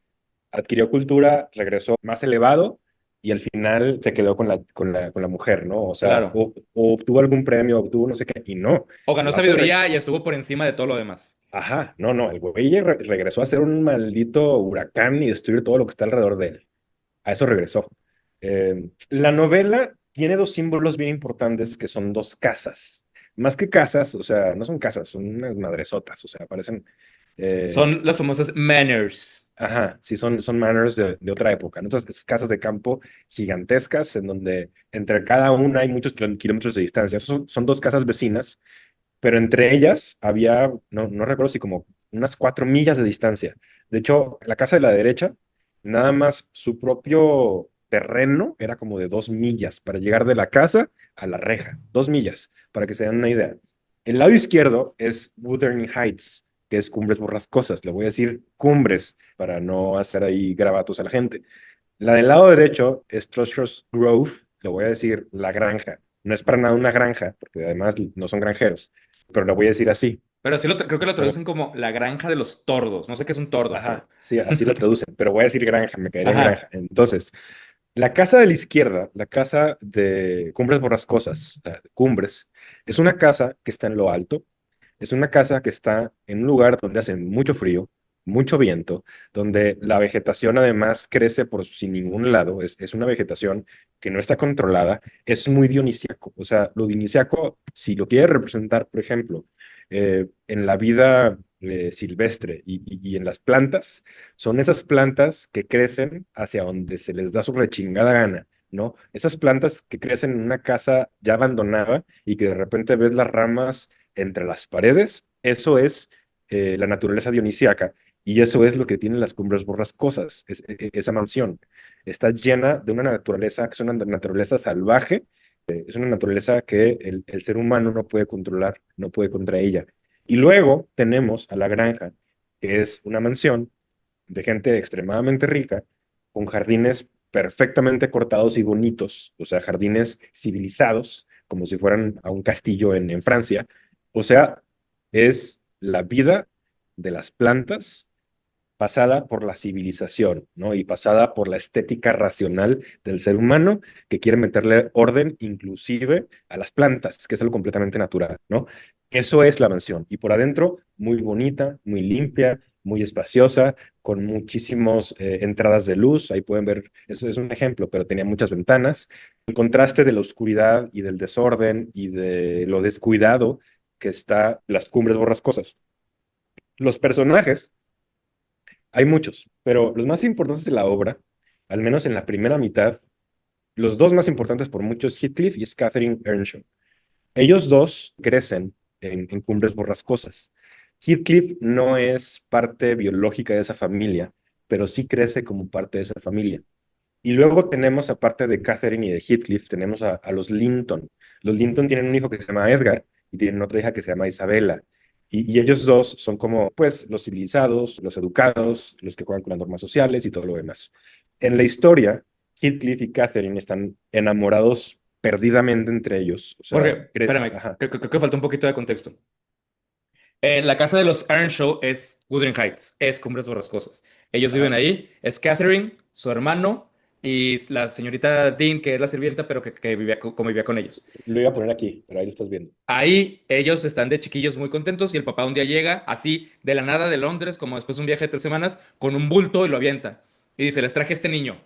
adquirió cultura, regresó más elevado y al final se quedó con la mujer, ¿no? O sea, Claro. o obtuvo algún premio, obtuvo no sé qué, y no. O El ganó vato sabiduría y estuvo por encima de todo lo demás. Ajá, no, el güey regresó a ser un maldito huracán y destruir todo lo que está alrededor de él. A eso regresó. La novela tiene dos símbolos bien importantes que son dos casas. Más que casas, o sea, no son casas, son unas madresotas, o sea, parecen... eh, Son las famosas manners. Ajá, sí, son manors de otra época, ¿no? Entonces, casas de campo gigantescas en donde entre cada una hay muchos kilómetros de distancia. Son dos casas vecinas, pero entre ellas había, no recuerdo si como unas 4 millas de distancia. De hecho, la casa de la derecha, nada más su propio terreno era como de 2 millas para llegar de la casa a la reja. 2 millas, para que se den una idea. El lado izquierdo es Wuthering Heights, que es Cumbres Borrascosas. Le voy a decir Cumbres para no hacer ahí gravatos a la gente. La del lado derecho es Truscott Grove, le voy a decir la granja. No es para nada una granja, porque además no son granjeros, pero le voy a decir así. Pero sí creo que lo Como, traducen como la granja de los tordos. No sé qué es un tordo, pero... ajá, sí, así lo traducen, pero voy a decir granja, me caería en Ajá. granja. Entonces, la casa de la izquierda, la casa de Cumbres Borrascosas, Cumbres, es una casa que está en lo alto, es una casa que está en un lugar donde hace mucho frío, mucho viento, donde la vegetación además crece por sin ningún lado, es una vegetación que no está controlada, es muy dionisíaco. O sea, lo dionisíaco, si lo quiere representar, por ejemplo, en la vida silvestre y en las plantas, son esas plantas que crecen hacia donde se les da su rechingada gana. ¿No? Esas plantas que crecen en una casa ya abandonada y que de repente ves las ramas entre las paredes, eso es la naturaleza dionisíaca y eso es lo que tienen las Cumbres Borrascosas, esa mansión. Está llena de una naturaleza que es una naturaleza salvaje, es una naturaleza que el ser humano no puede controlar, no puede contra ella. Y luego tenemos a la granja, que es una mansión de gente extremadamente rica, con jardines perfectamente cortados y bonitos, o sea, jardines civilizados, como si fueran a un castillo en Francia. O sea, es la vida de las plantas pasada por la civilización, ¿no? Y pasada por la estética racional del ser humano que quiere meterle orden inclusive a las plantas, que es algo completamente natural, ¿no? Eso es la mansión. Y por adentro, muy bonita, muy limpia, muy espaciosa, con muchísimas entradas de luz. Ahí pueden ver, eso es un ejemplo, pero tenía muchas ventanas. El contraste de la oscuridad y del desorden y de lo descuidado que está las Cumbres Borrascosas. Los personajes hay muchos, pero los más importantes de la obra, al menos en la primera mitad, los dos más importantes por muchos es Heathcliff y es Catherine Earnshaw. Ellos dos crecen en Cumbres Borrascosas. Heathcliff no es parte biológica de esa familia, pero sí crece como parte de esa familia. Y luego tenemos, aparte de Catherine y de Heathcliff, tenemos a los Linton. Los Linton tienen un hijo que se llama Edgar y tienen otra hija que se llama Isabella. Y ellos dos son como, pues, los civilizados, los educados, los que juegan con las normas sociales y todo lo demás. En la historia, Heathcliff y Catherine están enamorados perdidamente entre ellos. O sea, Jorge, espérame, ajá, creo que falta un poquito de contexto. La casa de los Earnshaw es Wuthering Heights, es Cumbres Borrascosas. Ellos viven ajá. ahí, es Catherine, su hermano, y la señorita Dean, que es la sirvienta, pero que vivía, convivía con ellos. Lo iba a poner aquí, pero ahí lo estás viendo. Ahí ellos están de chiquillos muy contentos y el papá un día llega así de la nada de Londres, como después de un viaje de 3 semanas, con un bulto y lo avienta. Y dice, les traje este niño.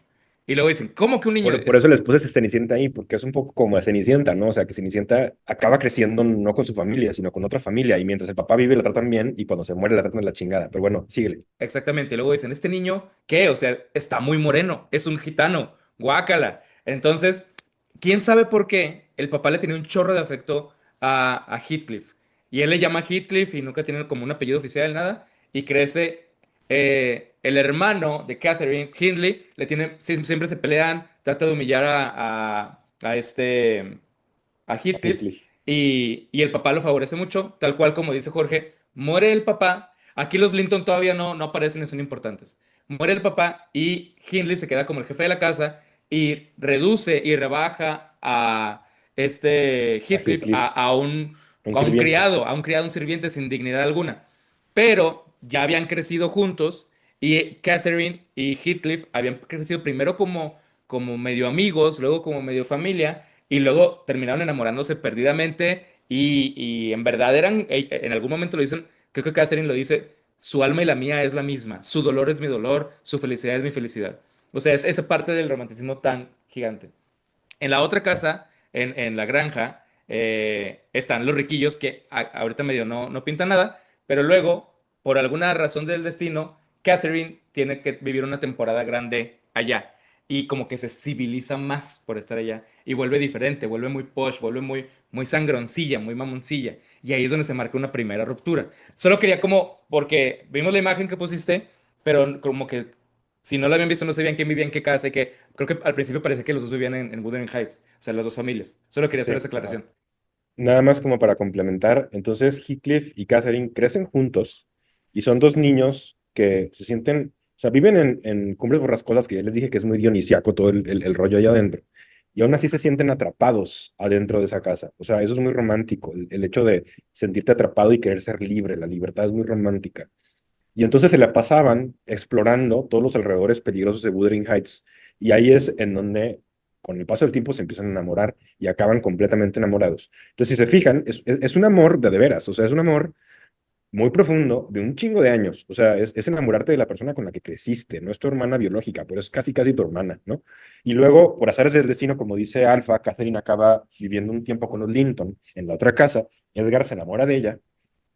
Y luego dicen, ¿cómo que un niño? Por eso les puse Cenicienta ahí, porque es un poco como a Cenicienta, ¿no? O sea, que Cenicienta acaba creciendo no con su familia, sino con otra familia, y mientras el papá vive la tratan bien, y cuando se muere la tratan de la chingada. Pero bueno, síguele. Exactamente. Y luego dicen, ¿este niño qué? O sea, está muy moreno, es un gitano, guácala. Entonces, ¿quién sabe por qué el papá le tenía un chorro de afecto a Heathcliff? Y él le llama Heathcliff y nunca tiene como un apellido oficial, nada. Y crece el hermano de Catherine, Hindley, siempre se pelean, trata de humillar a A Heathcliff Heathcliff, y el papá lo favorece mucho, tal cual como dice Jorge, muere el papá, aquí los Linton todavía no aparecen y son importantes, muere el papá y Hindley se queda como el jefe de la casa y reduce y rebaja a a Heathcliff Heathcliff, un a un sirviente. criado, un sirviente sin dignidad alguna, pero ya habían crecido juntos y Catherine y Heathcliff habían crecido primero como medio amigos, luego como medio familia y luego terminaron enamorándose perdidamente y en verdad en algún momento lo dicen, creo que Catherine lo dice, su alma y la mía es la misma, su dolor es mi dolor, su felicidad es mi felicidad. O sea, es esa parte del romanticismo tan gigante. En la otra casa, en la granja, están los riquillos que ahorita medio no pintan nada, pero luego, por alguna razón del destino, Catherine tiene que vivir una temporada grande allá y como que se civiliza más por estar allá y vuelve diferente, vuelve muy posh, vuelve muy sangroncilla, muy mamoncilla y ahí es donde se marca una primera ruptura. Solo quería como, porque vimos la imagen que pusiste, pero como que si no la habían visto no sabían quién vivía en qué casa y que creo que al principio parecía que los dos vivían en Wuthering Heights, o sea, las dos familias. Solo quería hacer Sí, esa ajá. aclaración. Nada más como para complementar, entonces Heathcliff y Catherine crecen juntos y son dos niños que se sienten, o sea, viven en Cumbres Borrascosas, que ya les dije que es muy dionisiaco todo el rollo allá adentro, y aún así se sienten atrapados adentro de esa casa. O sea, eso es muy romántico, el hecho de sentirte atrapado y querer ser libre, la libertad es muy romántica. Y entonces se la pasaban explorando todos los alrededores peligrosos de Wuthering Heights. Y ahí es en donde, con el paso del tiempo, se empiezan a enamorar y acaban completamente enamorados. Entonces, si se fijan, es un amor de veras, o sea, es un amor muy profundo de un chingo de años. O sea, es enamorarte de la persona con la que creciste. No es tu hermana biológica, pero es casi, casi tu hermana, ¿no? Y luego, por azares del destino, como dice Alpha, Catherine acaba viviendo un tiempo con los Linton en la otra casa. Edgar se enamora de ella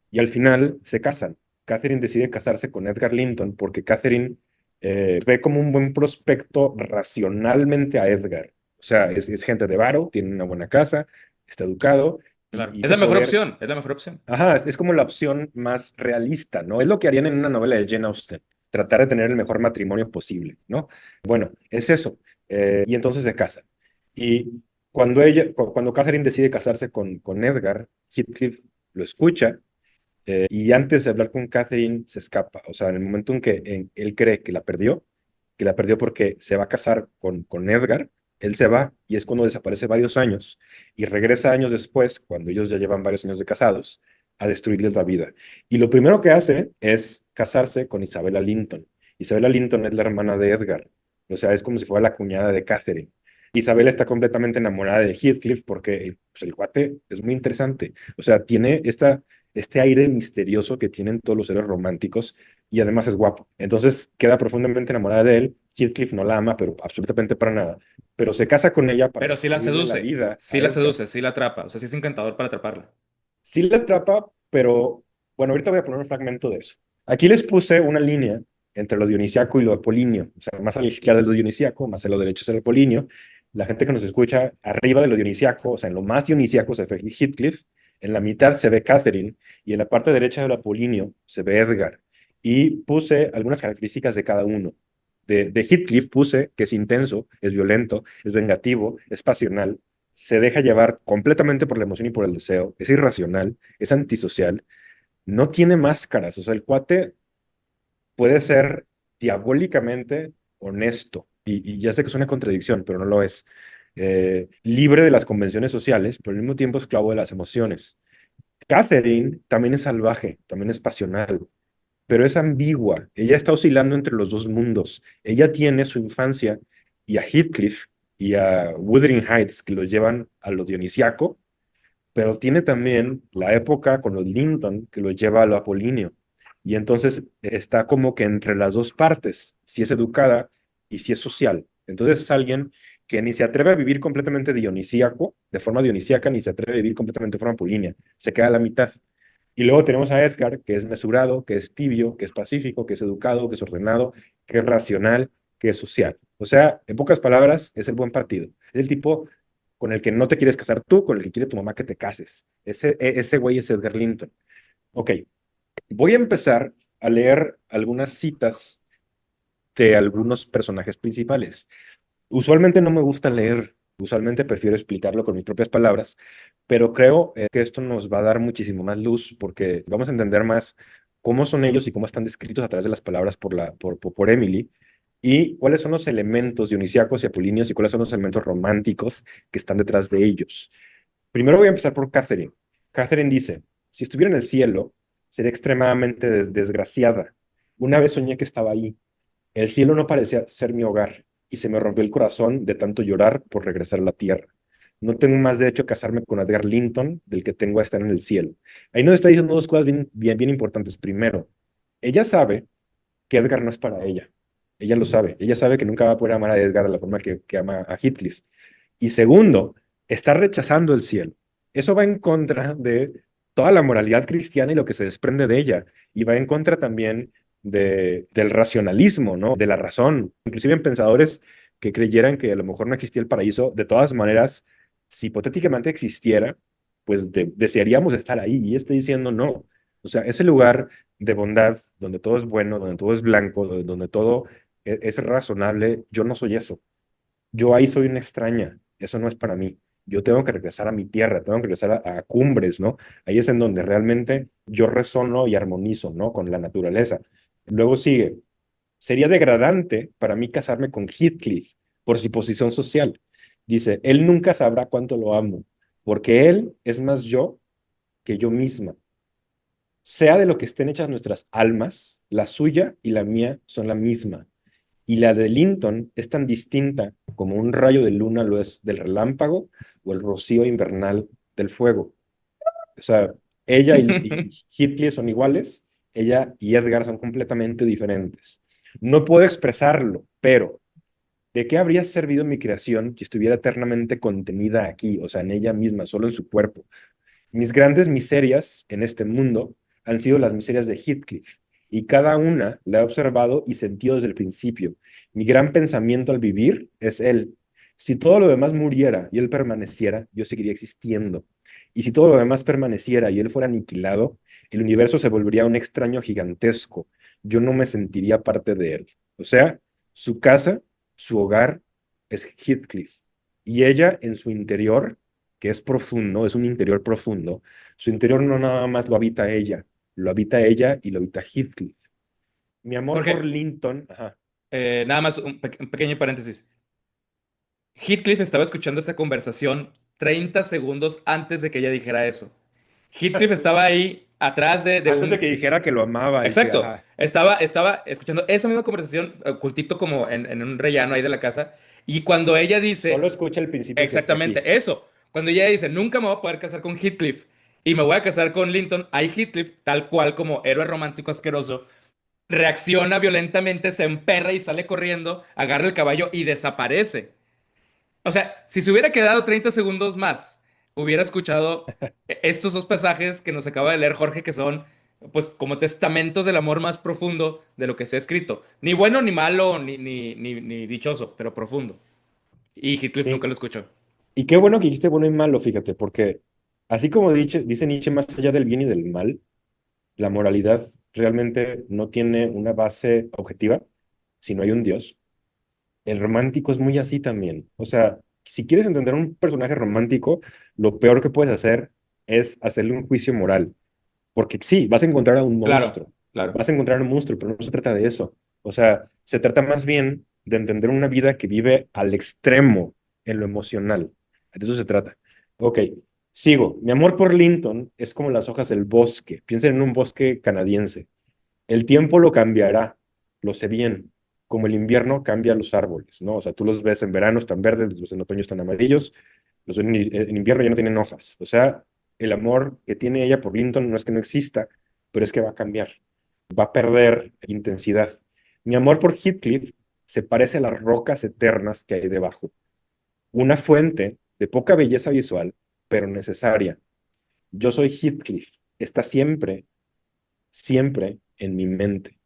y al final se casan. Catherine decide casarse con Edgar Linton porque Catherine ve como un buen prospecto racionalmente a Edgar. O sea, es gente de varo, tiene una buena casa, está educado Claro. y Es ese la mejor poder, opción, es la mejor opción. ajá, es como la opción más realista, ¿no? Es lo que harían en una novela de Jane Austen, tratar de tener el mejor matrimonio posible, ¿no? Bueno, es eso. Y entonces se casan. Y cuando Catherine decide casarse con Edgar, Heathcliff lo escucha y antes de hablar con Catherine, se escapa. O sea, en el momento en que él cree que la perdió porque se va a casar con Edgar, él se va y es cuando desaparece varios años y regresa años después, cuando ellos ya llevan varios años de casados, a destruirles la vida. Y lo primero que hace es casarse con Isabella Linton. Isabella Linton es la hermana de Edgar. O sea, es como si fuera la cuñada de Catherine. Isabella está completamente enamorada de Heathcliff porque pues, el cuate es muy interesante. O sea, tiene este aire misterioso que tienen todos los héroes románticos y además es guapo. Entonces queda profundamente enamorada de él. Heathcliff no la ama, pero absolutamente para nada. Pero se casa con ella para Pero destruirle la vida a Edgar. sí la atrapa, o sea, sí es encantador para atraparla. Sí la atrapa, pero bueno, ahorita voy a poner un fragmento de eso. Aquí les puse una línea entre lo dionisiaco y lo apolíneo. O sea, más a la izquierda es lo dionisiaco, más a lo derecho es el apolíneo. La gente que nos escucha, arriba de lo dionisiaco, o sea, en lo más dionisiaco se ve Heathcliff, en la mitad se ve Catherine y en la parte derecha del apolíneo se ve Edgar. Y puse algunas características de cada uno. De Heathcliff puse que es intenso, es violento, es vengativo, es pasional, se deja llevar completamente por la emoción y por el deseo, es irracional, es antisocial, no tiene máscaras, o sea, el cuate puede ser diabólicamente honesto, y ya sé que es una contradicción, pero no lo es. Libre de las convenciones sociales, pero al mismo tiempo esclavo de las emociones. Catherine también es salvaje, también es pasional, pero es ambigua. Ella está oscilando entre los dos mundos. Ella tiene su infancia y a Heathcliff y a Wuthering Heights que lo llevan a lo dionisiaco, pero tiene también la época con los Linton que lo lleva a lo apolíneo. Y entonces está como que entre las dos partes, si es educada y si es social. Entonces es alguien que ni se atreve a vivir completamente dionisíaco, de forma dionisíaca, ni se atreve a vivir completamente de forma apolínea. Se queda a la mitad. Y luego tenemos a Edgar, que es mesurado, que es tibio, que es pacífico, que es educado, que es ordenado, que es racional, que es social. O sea, en pocas palabras, es el buen partido. Es el tipo con el que no te quieres casar tú, con el que quiere tu mamá que te cases. Ese güey es Edgar Linton. Ok, voy a empezar a leer algunas citas de algunos personajes principales. Usualmente no me gusta leer, usualmente prefiero explicarlo con mis propias palabras, pero creo que esto nos va a dar muchísimo más luz porque vamos a entender más cómo son ellos y cómo están descritos a través de las palabras por Emily y cuáles son los elementos dionisíacos y apolíneos y cuáles son los elementos románticos que están detrás de ellos. Primero voy a empezar por Catherine. Catherine dice, si estuviera en el cielo, sería extremadamente desgraciada. Una vez soñé que estaba ahí. El cielo no parecía ser mi hogar y se me rompió el corazón de tanto llorar por regresar a la tierra. No tengo más derecho a casarme con Edgar Linton del que tengo a estar en el cielo. Ahí nos está diciendo dos cosas bien importantes. Primero, ella sabe que Edgar no es para ella. Ella lo sabe. Ella sabe que nunca va a poder amar a Edgar de la forma que ama a Heathcliff. Y segundo, está rechazando el cielo. Eso va en contra de toda la moralidad cristiana y lo que se desprende de ella. Y va en contra también del racionalismo, ¿no? De la razón. Inclusive en pensadores que creyeran que a lo mejor no existía el paraíso, de todas maneras, si hipotéticamente existiera, pues desearíamos estar ahí. Y está diciendo no. O sea, ese lugar de bondad, donde todo es bueno, donde todo es blanco, donde todo es razonable, yo no soy eso. Yo ahí soy una extraña, eso no es para mí. Yo tengo que regresar a mi tierra, tengo que regresar a cumbres, ¿no? Ahí es en donde realmente yo resono y armonizo, ¿no? Con la naturaleza. Luego sigue, sería degradante para mí casarme con Heathcliff por su posición social. Dice, él nunca sabrá cuánto lo amo, porque él es más yo que yo misma. Sea de lo que estén hechas nuestras almas, la suya y la mía son la misma. Y la de Linton es tan distinta como un rayo de luna lo es del relámpago o el rocío invernal del fuego. O sea, ella y Heathcliff son iguales, ella y Edgar son completamente diferentes. No puedo expresarlo, pero ¿de qué habría servido mi creación si estuviera eternamente contenida aquí, o sea, en ella misma, solo en su cuerpo? Mis grandes miserias en este mundo han sido las miserias de Heathcliff, y cada una la he observado y sentido desde el principio. Mi gran pensamiento al vivir es él. Si todo lo demás muriera y él permaneciera, yo seguiría existiendo. Y si todo lo demás permaneciera y él fuera aniquilado, el universo se volvería un extraño gigantesco. Yo no me sentiría parte de él. O sea, su casa, su hogar es Heathcliff. Y ella en su interior, que es profundo, es un interior profundo, su interior no nada más lo habita ella y lo habita Heathcliff. Mi amor por Jorge, Linton, ajá, nada más un pequeño paréntesis. Heathcliff estaba escuchando esta conversación 30 segundos antes de que ella dijera eso. Heathcliff sí. estaba ahí atrás de Antes de que un... dijera que lo amaba y que, Exacto. ajá, Estaba escuchando esa misma conversación, ocultito como en un rellano ahí de la casa. Y cuando ella solo dice, escucha el principio que está aquí. exactamente eso, cuando ella dice, nunca me voy a poder casar con Heathcliff y me voy a casar con Linton, ahí Heathcliff, tal cual como héroe romántico asqueroso, reacciona violentamente, se emperra y sale corriendo, agarra el caballo y desaparece. O sea, si se hubiera quedado 30 segundos más, hubiera escuchado estos dos pasajes que nos acaba de leer Jorge, que son, pues, como testamentos del amor más profundo de lo que se ha escrito. Ni bueno, ni malo, ni dichoso, pero profundo. Y Heathcliff nunca Sí, lo escuchó. y qué bueno que dijiste bueno y malo, fíjate, porque así como dice Nietzsche, más allá del bien y del mal, la moralidad realmente no tiene una base objetiva, si no hay un Dios. El romántico es muy así también. O sea, si quieres entender un personaje romántico, lo peor que puedes hacer es hacerle un juicio moral. Porque sí, vas a encontrar a un Claro, monstruo, claro. vas a encontrar a un monstruo, pero no se trata de eso. O sea, se trata más bien de entender una vida que vive al extremo en lo emocional. De eso se trata. Ok, sigo. Mi amor por Linton es como las hojas del bosque. Piensen en un bosque canadiense. El tiempo lo cambiará, lo sé bien, como el invierno cambia los árboles, ¿no? O sea, tú los ves en verano están verdes, los en otoño están amarillos, los en invierno ya no tienen hojas. O sea, el amor que tiene ella por Linton no es que no exista, pero es que va a cambiar, va a perder intensidad. Mi amor por Heathcliff se parece a las rocas eternas que hay debajo, una fuente de poca belleza visual, pero necesaria. Yo soy Heathcliff, está siempre, siempre en mi mente,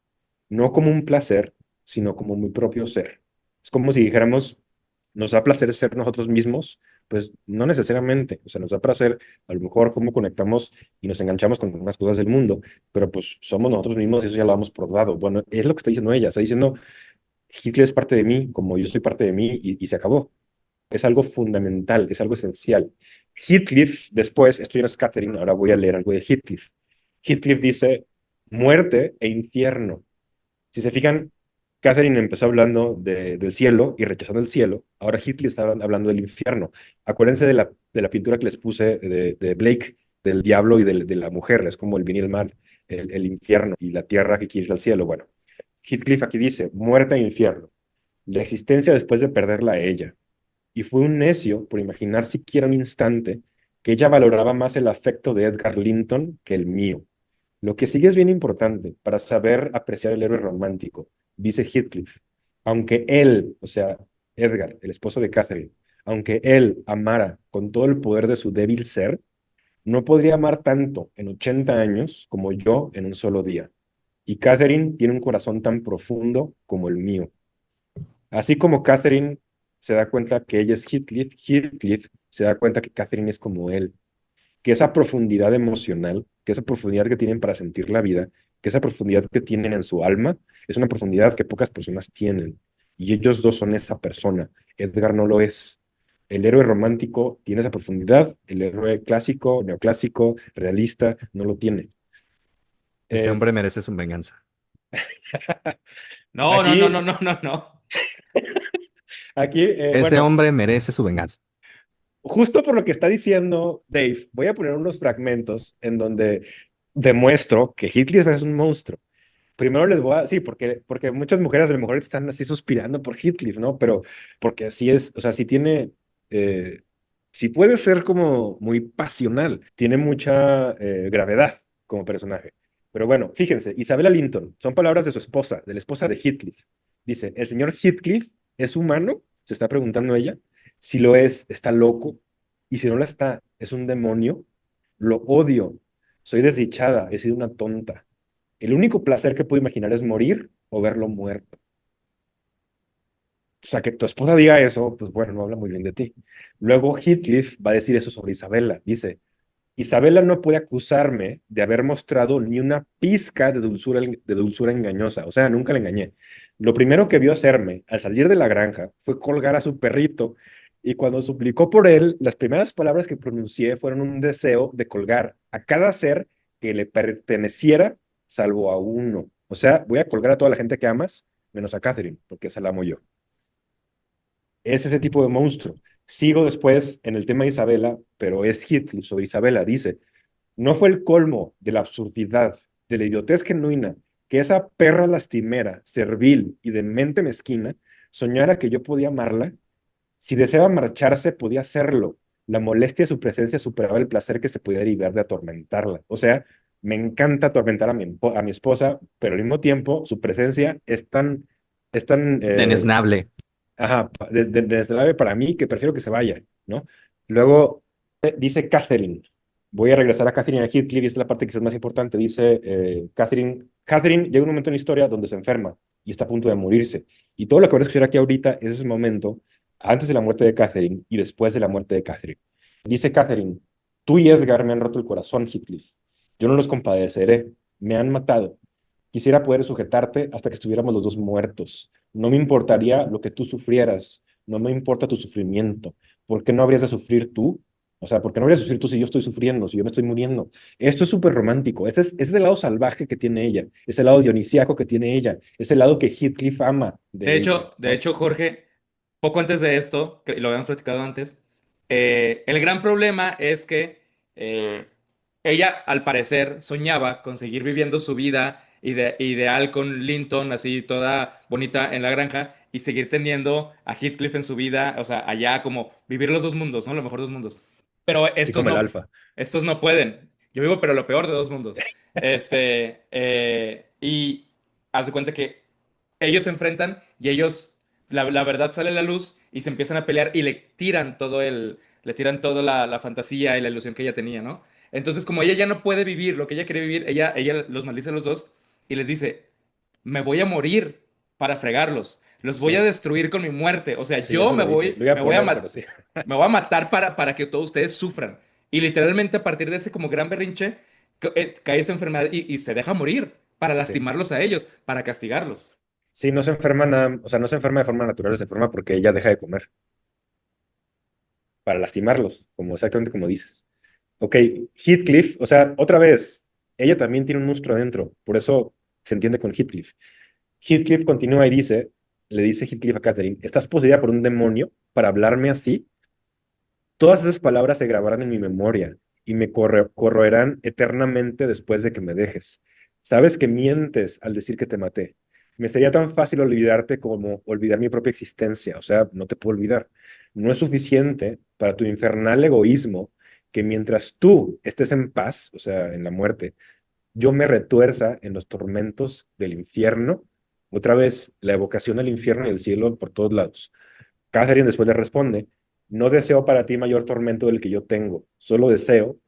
no como un placer, sino como mi propio ser. Es como si dijéramos, nos da placer ser nosotros mismos, pues no necesariamente, o sea, nos da placer a lo mejor cómo conectamos y nos enganchamos con unas cosas del mundo, pero pues somos nosotros mismos y eso ya lo damos por dado. Bueno, es lo que está diciendo ella, está diciendo, Hitler es parte de mí, como yo soy parte de mí y se acabó. Es algo fundamental, es algo esencial. Heathcliff, después, esto ya no es Catherine, ahora voy a leer algo de Heathcliff. Heathcliff dice, muerte e infierno. Si se fijan, Catherine empezó hablando del cielo y rechazando el cielo. Ahora Heathcliff está hablando del infierno. Acuérdense de la pintura que les puse de Blake, del diablo y de la mujer. Es como el bien y el mal, el infierno y la tierra que quiere ir al cielo. Bueno, Heathcliff aquí dice, muerte e infierno. La existencia después de perderla a ella. Y fue un necio por imaginar siquiera un instante que ella valoraba más el afecto de Edgar Linton que el mío. Lo que sigue es bien importante para saber apreciar el héroe romántico, dice Heathcliff. Aunque él, o sea, Edgar, el esposo de Catherine, aunque él amara con todo el poder de su débil ser, no podría amar tanto en 80 años como yo en un solo día. y Catherine tiene un corazón tan profundo como el mío. Así como Catherine se da cuenta que ella es Heathcliff, Heathcliff se da cuenta que Catherine es como él, que esa profundidad emocional, que esa profundidad que tienen para sentir la vida, que esa profundidad que tienen en su alma, es una profundidad que pocas personas tienen. Y ellos dos son esa persona. Edgar no lo es. El héroe romántico tiene esa profundidad, el héroe clásico, neoclásico, realista, no lo tiene. Ese Eh, hombre merece su venganza. No, no, no, no, aquí, no, no, no. Ese bueno, hombre merece su venganza. justo por lo que está diciendo Dave, voy a poner unos fragmentos en donde demuestro que Heathcliff es un monstruo. Primero les voy a, sí, porque muchas mujeres a lo mejor están así suspirando por Heathcliff, ¿no? Pero porque sí es, o sea, sí tiene, sí puede ser como muy pasional, tiene mucha gravedad como personaje. Pero bueno, fíjense, Isabella Linton, son palabras de su esposa, de la esposa de Heathcliff. Dice, ¿el señor Heathcliff es humano? Se está preguntando ella. Si lo es, está loco. Y si no lo está, es un demonio. Lo odio. Soy desdichada, he sido una tonta. El único placer que puedo imaginar es morir o verlo muerto. O sea, que tu esposa diga eso, pues bueno, no habla muy bien de ti. Luego Heathcliff va a decir eso sobre Isabella. Dice, Isabella no puede acusarme de haber mostrado ni una pizca de dulzura engañosa. O sea, nunca le engañé. Lo primero que vio hacerme al salir de la granja fue colgar a su perrito y cuando suplicó por él, las primeras palabras que pronuncié fueron un deseo de colgar a cada ser que le perteneciera, salvo a uno. O sea, voy a colgar a toda la gente que amas, menos a Catherine, porque esa la amo yo. Es ese tipo de monstruo. Sigo después en el tema de Isabela, pero es Heathcliff sobre Isabela. Dice, no fue el colmo de la absurdidad, de la idiotez genuina, que esa perra lastimera, servil y de mente mezquina soñara que yo podía amarla. Si deseaba marcharse, podía hacerlo. La molestia de su presencia superaba el placer que se podía derivar de atormentarla. O sea, me encanta atormentar a mi esposa, pero al mismo tiempo su presencia es tan Denesnable. ajá, desde para mí que prefiero que se vaya, ¿no? Luego dice Catherine. Voy a regresar a Catherine a Heathcliff y esta es la parte que es más importante. Dice Catherine llega un momento en la historia donde se enferma y está a punto de morirse. Y todo lo que voy a escuchar aquí ahorita es ese momento antes de la muerte de Catherine y después de la muerte de Catherine. Dice Catherine, tú y Edgar me han roto el corazón, Heathcliff. Yo no los compadeceré. Me han matado. Quisiera poder sujetarte hasta que estuviéramos los dos muertos. No me importaría lo que tú sufrieras. No me importa tu sufrimiento. ¿Por qué no habrías de sufrir tú? O sea, ¿por qué no habrías de sufrir tú si yo estoy sufriendo, si yo me estoy muriendo? Esto es súper romántico. Este es el lado salvaje que tiene ella. Es el lado dionisíaco que tiene ella. Es el lado que Heathcliff ama de ella, De ¿no? hecho, Jorge, poco antes de esto, que lo habíamos platicado antes, el gran problema es que ella, al parecer, soñaba con seguir viviendo su vida ideal con Linton, así toda bonita en la granja, y seguir teniendo a Heathcliff en su vida, o sea, allá como vivir los dos mundos, ¿no? Lo mejor de dos mundos. Pero Así como el alfa. estos no pueden. Yo vivo, pero lo peor de dos mundos. Y haz de cuenta que ellos se enfrentan y ellos, la verdad sale a la luz y se empiezan a pelear y le tiran toda la fantasía y la ilusión que ella tenía, ¿no? Entonces, como ella ya no puede vivir lo que ella quiere vivir, ella los maldice a los dos y les dice, me voy a morir para fregarlos, los voy a Sí, destruir con mi muerte, o sea, sí, eso lo dice. Lo iba a poner, pero sí. me voy a matar para que todos ustedes sufran. Y literalmente a partir de ese como gran berrinche, cae esa enfermedad y se deja morir para Sí. lastimarlos a ellos, para castigarlos. Sí, no se enferma nada, o sea, no se enferma de forma natural, se enferma porque ella deja de comer para lastimarlos, como exactamente como dices. Ok, Heathcliff, o sea, otra vez, ella también tiene un monstruo adentro, por eso se entiende con Heathcliff. Heathcliff continúa y dice, le dice Heathcliff a Catherine, ¿estás poseída por un demonio para hablarme así? Todas esas palabras se grabarán en mi memoria y me corroerán eternamente después de que me dejes. Sabes que mientes al decir que te maté. Me sería tan fácil olvidarte como olvidar mi propia existencia, o sea, no te puedo olvidar. No es suficiente para tu infernal egoísmo que mientras tú estés en paz, o sea, en la muerte, yo me retuerza en los tormentos del infierno. Otra vez, la evocación del infierno y el cielo por todos lados. Catherine después le responde, no deseo para ti mayor tormento del que yo tengo, solo deseo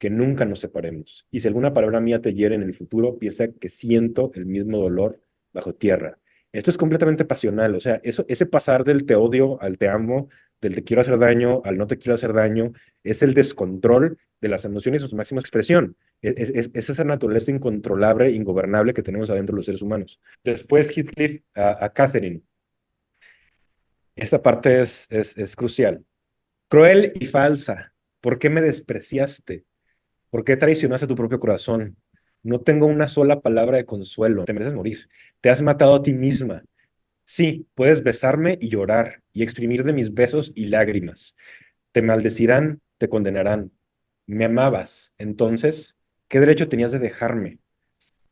que nunca nos separemos. Y si alguna palabra mía te hiere en el futuro, piensa que siento el mismo dolor bajo tierra. Esto es completamente pasional, o sea, ese pasar del te odio al te amo, del te quiero hacer daño al no te quiero hacer daño, es el descontrol de las emociones en su máxima expresión. Es esa naturaleza incontrolable, ingobernable que tenemos adentro de los seres humanos. Después Heathcliff a Catherine. Esta parte es crucial. Cruel y falsa. ¿Por qué me despreciaste? ¿Por qué traicionaste a tu propio corazón? No tengo una sola palabra de consuelo. Te mereces morir. Te has matado a ti misma. Sí, puedes besarme y llorar y exprimir de mis besos y lágrimas. Te maldecirán, te condenarán. Me amabas. Entonces, ¿qué derecho tenías de dejarme?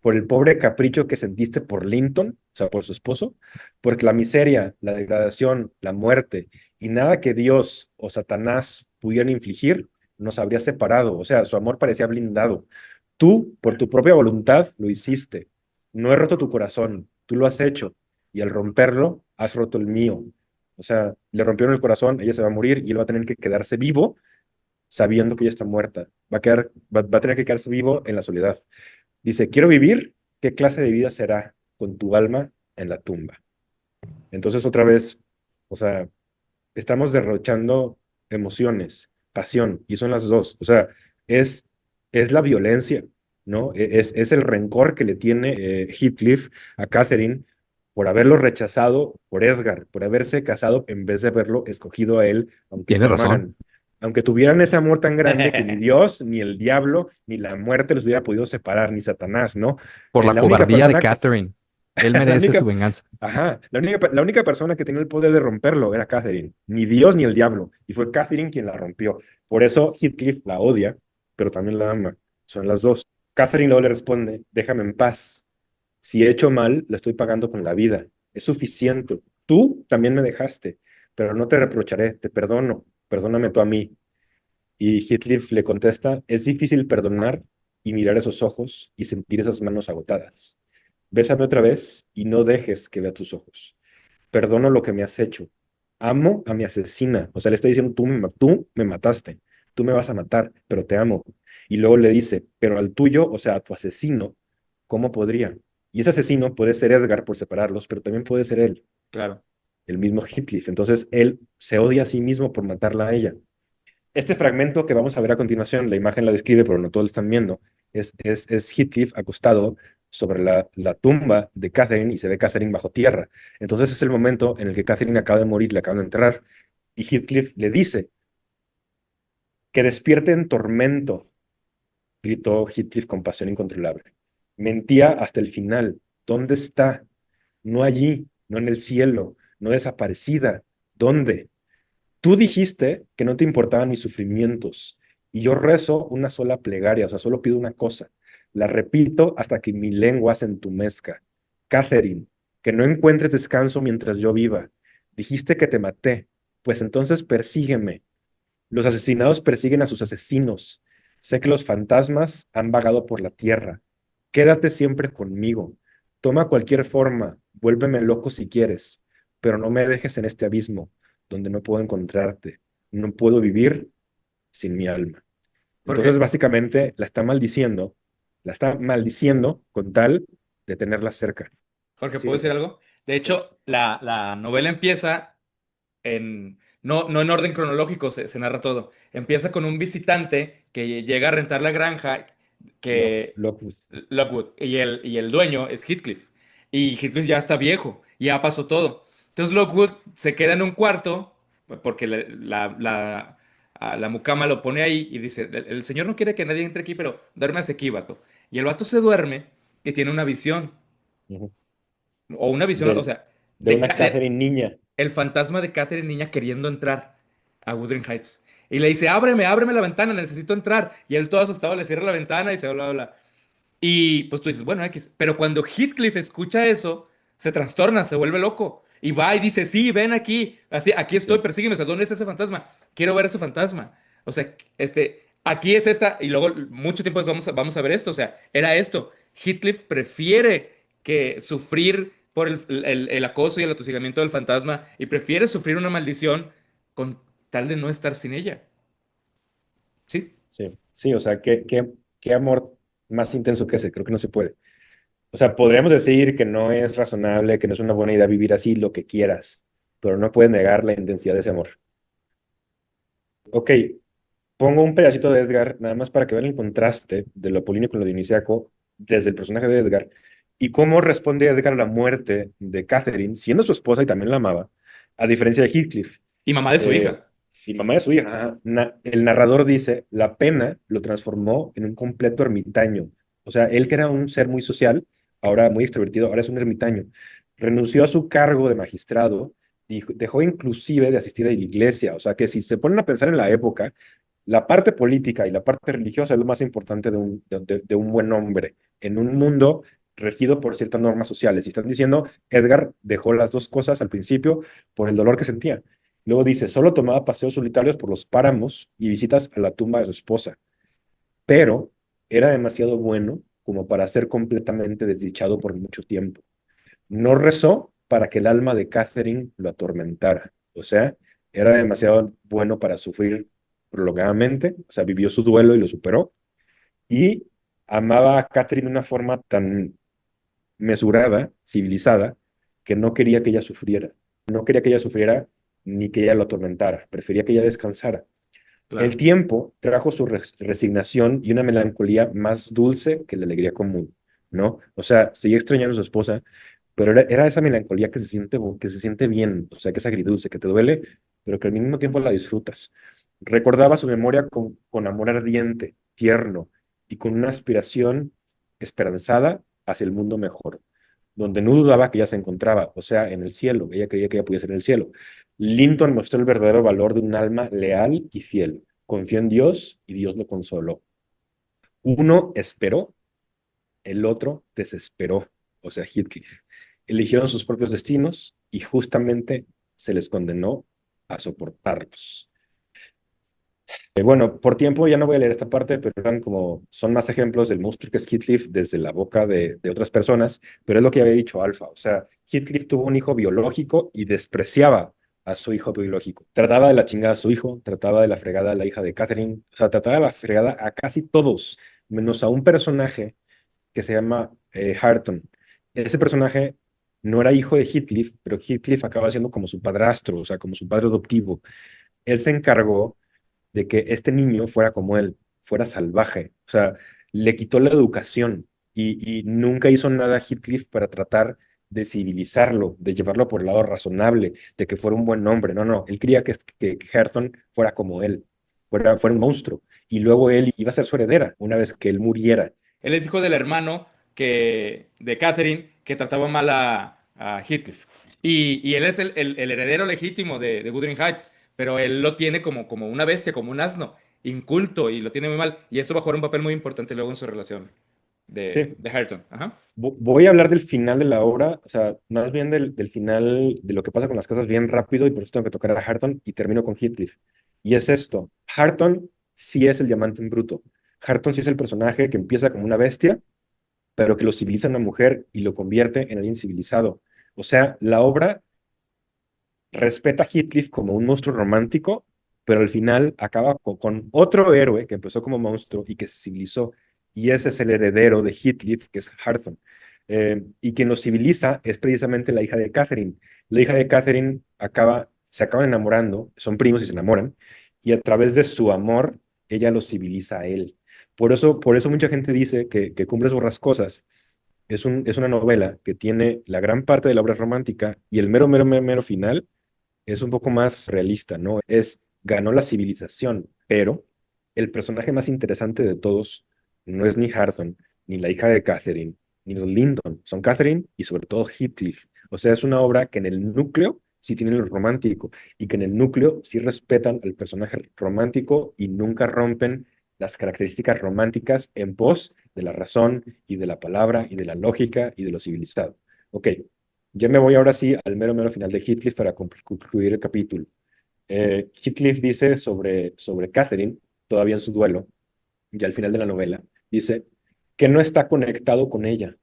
¿Por el pobre capricho que sentiste por Linton, o sea, por su esposo? Porque la miseria, la degradación, la muerte y nada que Dios o Satanás pudieran infligir nos habría separado. O sea, su amor parecía blindado. Tú, por tu propia voluntad, lo hiciste. No he roto tu corazón, tú lo has hecho. Y al romperlo, has roto el mío. O sea, le rompieron el corazón, ella se va a morir y él va a tener que quedarse vivo sabiendo que ella está muerta. Va a tener que quedarse vivo en la soledad. Dice, quiero vivir, ¿qué clase de vida será con tu alma en la tumba? Entonces, otra vez, o sea, estamos derrochando emociones, pasión, y son las dos. O sea, es, es la violencia, ¿no? Es el rencor que le tiene Heathcliff a Catherine por haberlo rechazado por Edgar, por haberse casado en vez de haberlo escogido a él, aunque se Tiene razón. amaran. Aunque tuvieran ese amor tan grande que ni Dios, ni el diablo, ni la muerte los hubiera podido separar, ni Satanás, ¿no? Por la La única cobardía de persona que, Catherine. Él la merece su única, venganza. ajá, la única persona que tenía el poder de romperlo era Catherine, ni Dios ni el diablo, y fue Catherine quien la rompió. Por eso Heathcliff la odia, pero también la ama. Son las dos. Catherine luego le responde, déjame en paz. Si he hecho mal, la estoy pagando con la vida. Es suficiente. Tú también me dejaste, pero no te reprocharé, te perdono. Perdóname tú a mí. Y Heathcliff le contesta, es difícil perdonar y mirar esos ojos y sentir esas manos agotadas. Bésame otra vez y no dejes que vea tus ojos. Perdono lo que me has hecho. Amo a mi asesina. O sea, le está diciendo, tú me mataste, tú me vas a matar, pero te amo. Y luego le dice, pero al tuyo, o sea, a tu asesino, ¿cómo podría? Y ese asesino puede ser Edgar por separarlos, pero también puede ser él, Claro. el mismo Heathcliff. Entonces, él se odia a sí mismo por matarla a ella. Este fragmento que vamos a ver a continuación, la imagen la describe, pero no todos lo están viendo, es Heathcliff acostado sobre la tumba de Catherine y se ve Catherine bajo tierra. Entonces es el momento en el que Catherine acaba de morir, le acaban de enterrar, y Heathcliff le dice, que despierte en tormento, gritó Heathcliff con pasión incontrolable. Mentía hasta el final. ¿Dónde está? No allí, no en el cielo, no desaparecida. ¿Dónde? Tú dijiste que no te importaban mis sufrimientos y yo rezo una sola plegaria, o sea, solo pido una cosa. La repito hasta que mi lengua se entumezca. Catherine, que no encuentres descanso mientras yo viva. Dijiste que te maté, pues entonces persígueme. Los asesinados persiguen a sus asesinos. Sé que los fantasmas han vagado por la tierra. Quédate siempre conmigo. Toma cualquier forma, vuélveme loco si quieres, pero no me dejes en este abismo donde no puedo encontrarte. No puedo vivir sin mi alma. Entonces, Jorge, básicamente, la está maldiciendo con tal de tenerla cerca. Jorge, Sí, ¿puedo decir Edgar. algo? De hecho, la novela empieza no en orden cronológico, se narra todo. Empieza con un visitante que llega a rentar la granja, que Locus. Lockwood, y el dueño es Heathcliff. Y Heathcliff ya está viejo, ya pasó todo. Entonces Lockwood se queda en un cuarto, porque la mucama lo pone ahí y dice, el señor no quiere que nadie entre aquí, pero duérmase aquí, vato. Y el vato se duerme y tiene una visión, Ujú. o una visión, o De, sea, de una Catherine niña. el fantasma de Catherine niña queriendo entrar a Wuthering Heights. Y le dice, ábreme la ventana, necesito entrar. Y él todo asustado le cierra la ventana y se bla, bla, bla. Y pues tú dices, bueno, X. Pero cuando Heathcliff escucha eso, se trastorna, se vuelve loco. Y va y dice, sí, ven aquí. Así, aquí estoy, Sí. persígueme. O sea, ¿dónde está ese fantasma? Quiero ver ese fantasma. O sea, aquí es esta. Y luego, mucho tiempo después vamos a ver esto. O sea, era esto. Heathcliff prefiere que sufrir por el acoso y el atosigamiento del fantasma y prefiere sufrir una maldición con tal de no estar sin ella. ¿Sí? Sí, sí, o sea, qué amor más intenso que ese, creo que no se puede. O sea, podríamos decir que no es razonable, que no es una buena idea vivir así, lo que quieras, pero no puedes negar la intensidad de ese amor. Ok, pongo un pedacito de Edgar, nada más para que vean el contraste de lo apolíneo con lo dionisiaco desde el personaje de Edgar y cómo responde Edgar a la muerte de Catherine, siendo su esposa y también la amaba, a diferencia de Heathcliff. Y mamá de su Eh, hija. y mamá de su hija, ajá. El narrador dice, la pena lo transformó en un completo ermitaño. O sea, él que era un ser muy social, ahora muy extrovertido, ahora es un ermitaño. Renunció a su cargo de magistrado y dejó inclusive de asistir a la iglesia. O sea, que si se ponen a pensar en la época, la parte política y la parte religiosa es lo más importante de un buen hombre en un mundo regido por ciertas normas sociales. Y están diciendo, Edgar dejó las dos cosas al principio por el dolor que sentía. Luego dice, solo tomaba paseos solitarios por los páramos y visitas a la tumba de su esposa, pero era demasiado bueno como para ser completamente desdichado por mucho tiempo. No rezó para que el alma de Catherine lo atormentara, o sea, era demasiado bueno para sufrir prolongadamente, o sea, vivió su duelo y lo superó, y amaba a Catherine de una forma tan mesurada, civilizada, que no quería que ella sufriera. No quería que ella sufriera ni que ella lo atormentara. Prefería que ella descansara. El Claro. tiempo trajo su resignación y una melancolía más dulce que la alegría común, ¿no? O sea, seguía extrañando a su esposa, pero era esa melancolía que se siente bien, o sea, que es agridulce, que te duele, pero que al mismo tiempo la disfrutas. Recordaba su memoria con amor ardiente, tierno y con una aspiración esperanzada hacia el mundo mejor, donde no dudaba que ella se encontraba, o sea, en el cielo. Ella creía que ella podía ser en el cielo. Linton mostró el verdadero valor de un alma leal y fiel. Confió en Dios y Dios lo consoló. Uno esperó, el otro desesperó, o sea, Heathcliff. Eligieron sus propios destinos y justamente se les condenó a soportarlos. Bueno, por tiempo ya no voy a leer esta parte, pero son más ejemplos del monstruo que es Heathcliff desde la boca de otras personas, pero es lo que había dicho Alfa. O sea, Heathcliff tuvo un hijo biológico y despreciaba a su hijo biológico. Trataba de la chingada a su hijo, trataba de la fregada a la hija de Catherine, o sea, trataba de la fregada a casi todos, menos a un personaje que se llama Harton. Ese personaje no era hijo de Heathcliff, pero Heathcliff acaba siendo como su padrastro, o sea, como su padre adoptivo. Él se encargó de que este niño fuera como él, fuera salvaje. O sea, le quitó la educación y nunca hizo nada a Heathcliff para tratar de civilizarlo, de llevarlo por el lado razonable, de que fuera un buen hombre. No, no, él quería que Hareton fuera como él, fuera un monstruo. Y luego él iba a ser su heredera una vez que él muriera. Él es hijo del hermano de Catherine que trataba mal a Heathcliff. Y él es el heredero legítimo de Wuthering Heights, pero él lo tiene como una bestia, como un asno, inculto, y lo tiene muy mal. Y eso va a jugar un papel muy importante luego en su relación Sí, de Hareton. Ajá. voy a hablar del final de la obra, o sea, más bien del final, de lo que pasa con las cosas bien rápido y por eso tengo que tocar a Harton y termino con Heathcliff. Y es esto, Harton sí es el diamante en bruto. Harton sí es el personaje que empieza como una bestia, pero que lo civiliza en una mujer y lo convierte en alguien civilizado. O sea, la obra respeta a Heathcliff como un monstruo romántico, pero al final acaba con otro héroe que empezó como monstruo y que se civilizó. Y ese es el heredero de Heathcliff, que es Harton. Y quien lo civiliza es precisamente la hija de Catherine. La hija de Catherine se acaban enamorando, son primos y se enamoran, y a través de su amor, ella lo civiliza a él. Por eso mucha gente dice que Cumbres Borrascosas es una novela que tiene la gran parte de la obra romántica y el mero, mero, mero, mero final es un poco más realista, ¿no? Ganó la civilización, pero el personaje más interesante de todos no es ni Harton, ni la hija de Catherine, ni los Lyndon, son Catherine y sobre todo Heathcliff. O sea, es una obra que en el núcleo sí tiene lo romántico y que en el núcleo sí respetan al personaje romántico y nunca rompen las características románticas en pos de la razón y de la palabra y de la lógica y de lo civilizado. Ok, ya me voy ahora sí al mero, mero final de Heathcliff para concluir el capítulo. Heathcliff dice sobre Catherine, todavía en su duelo, ya al final de la novela, dice que no está conectado con ella.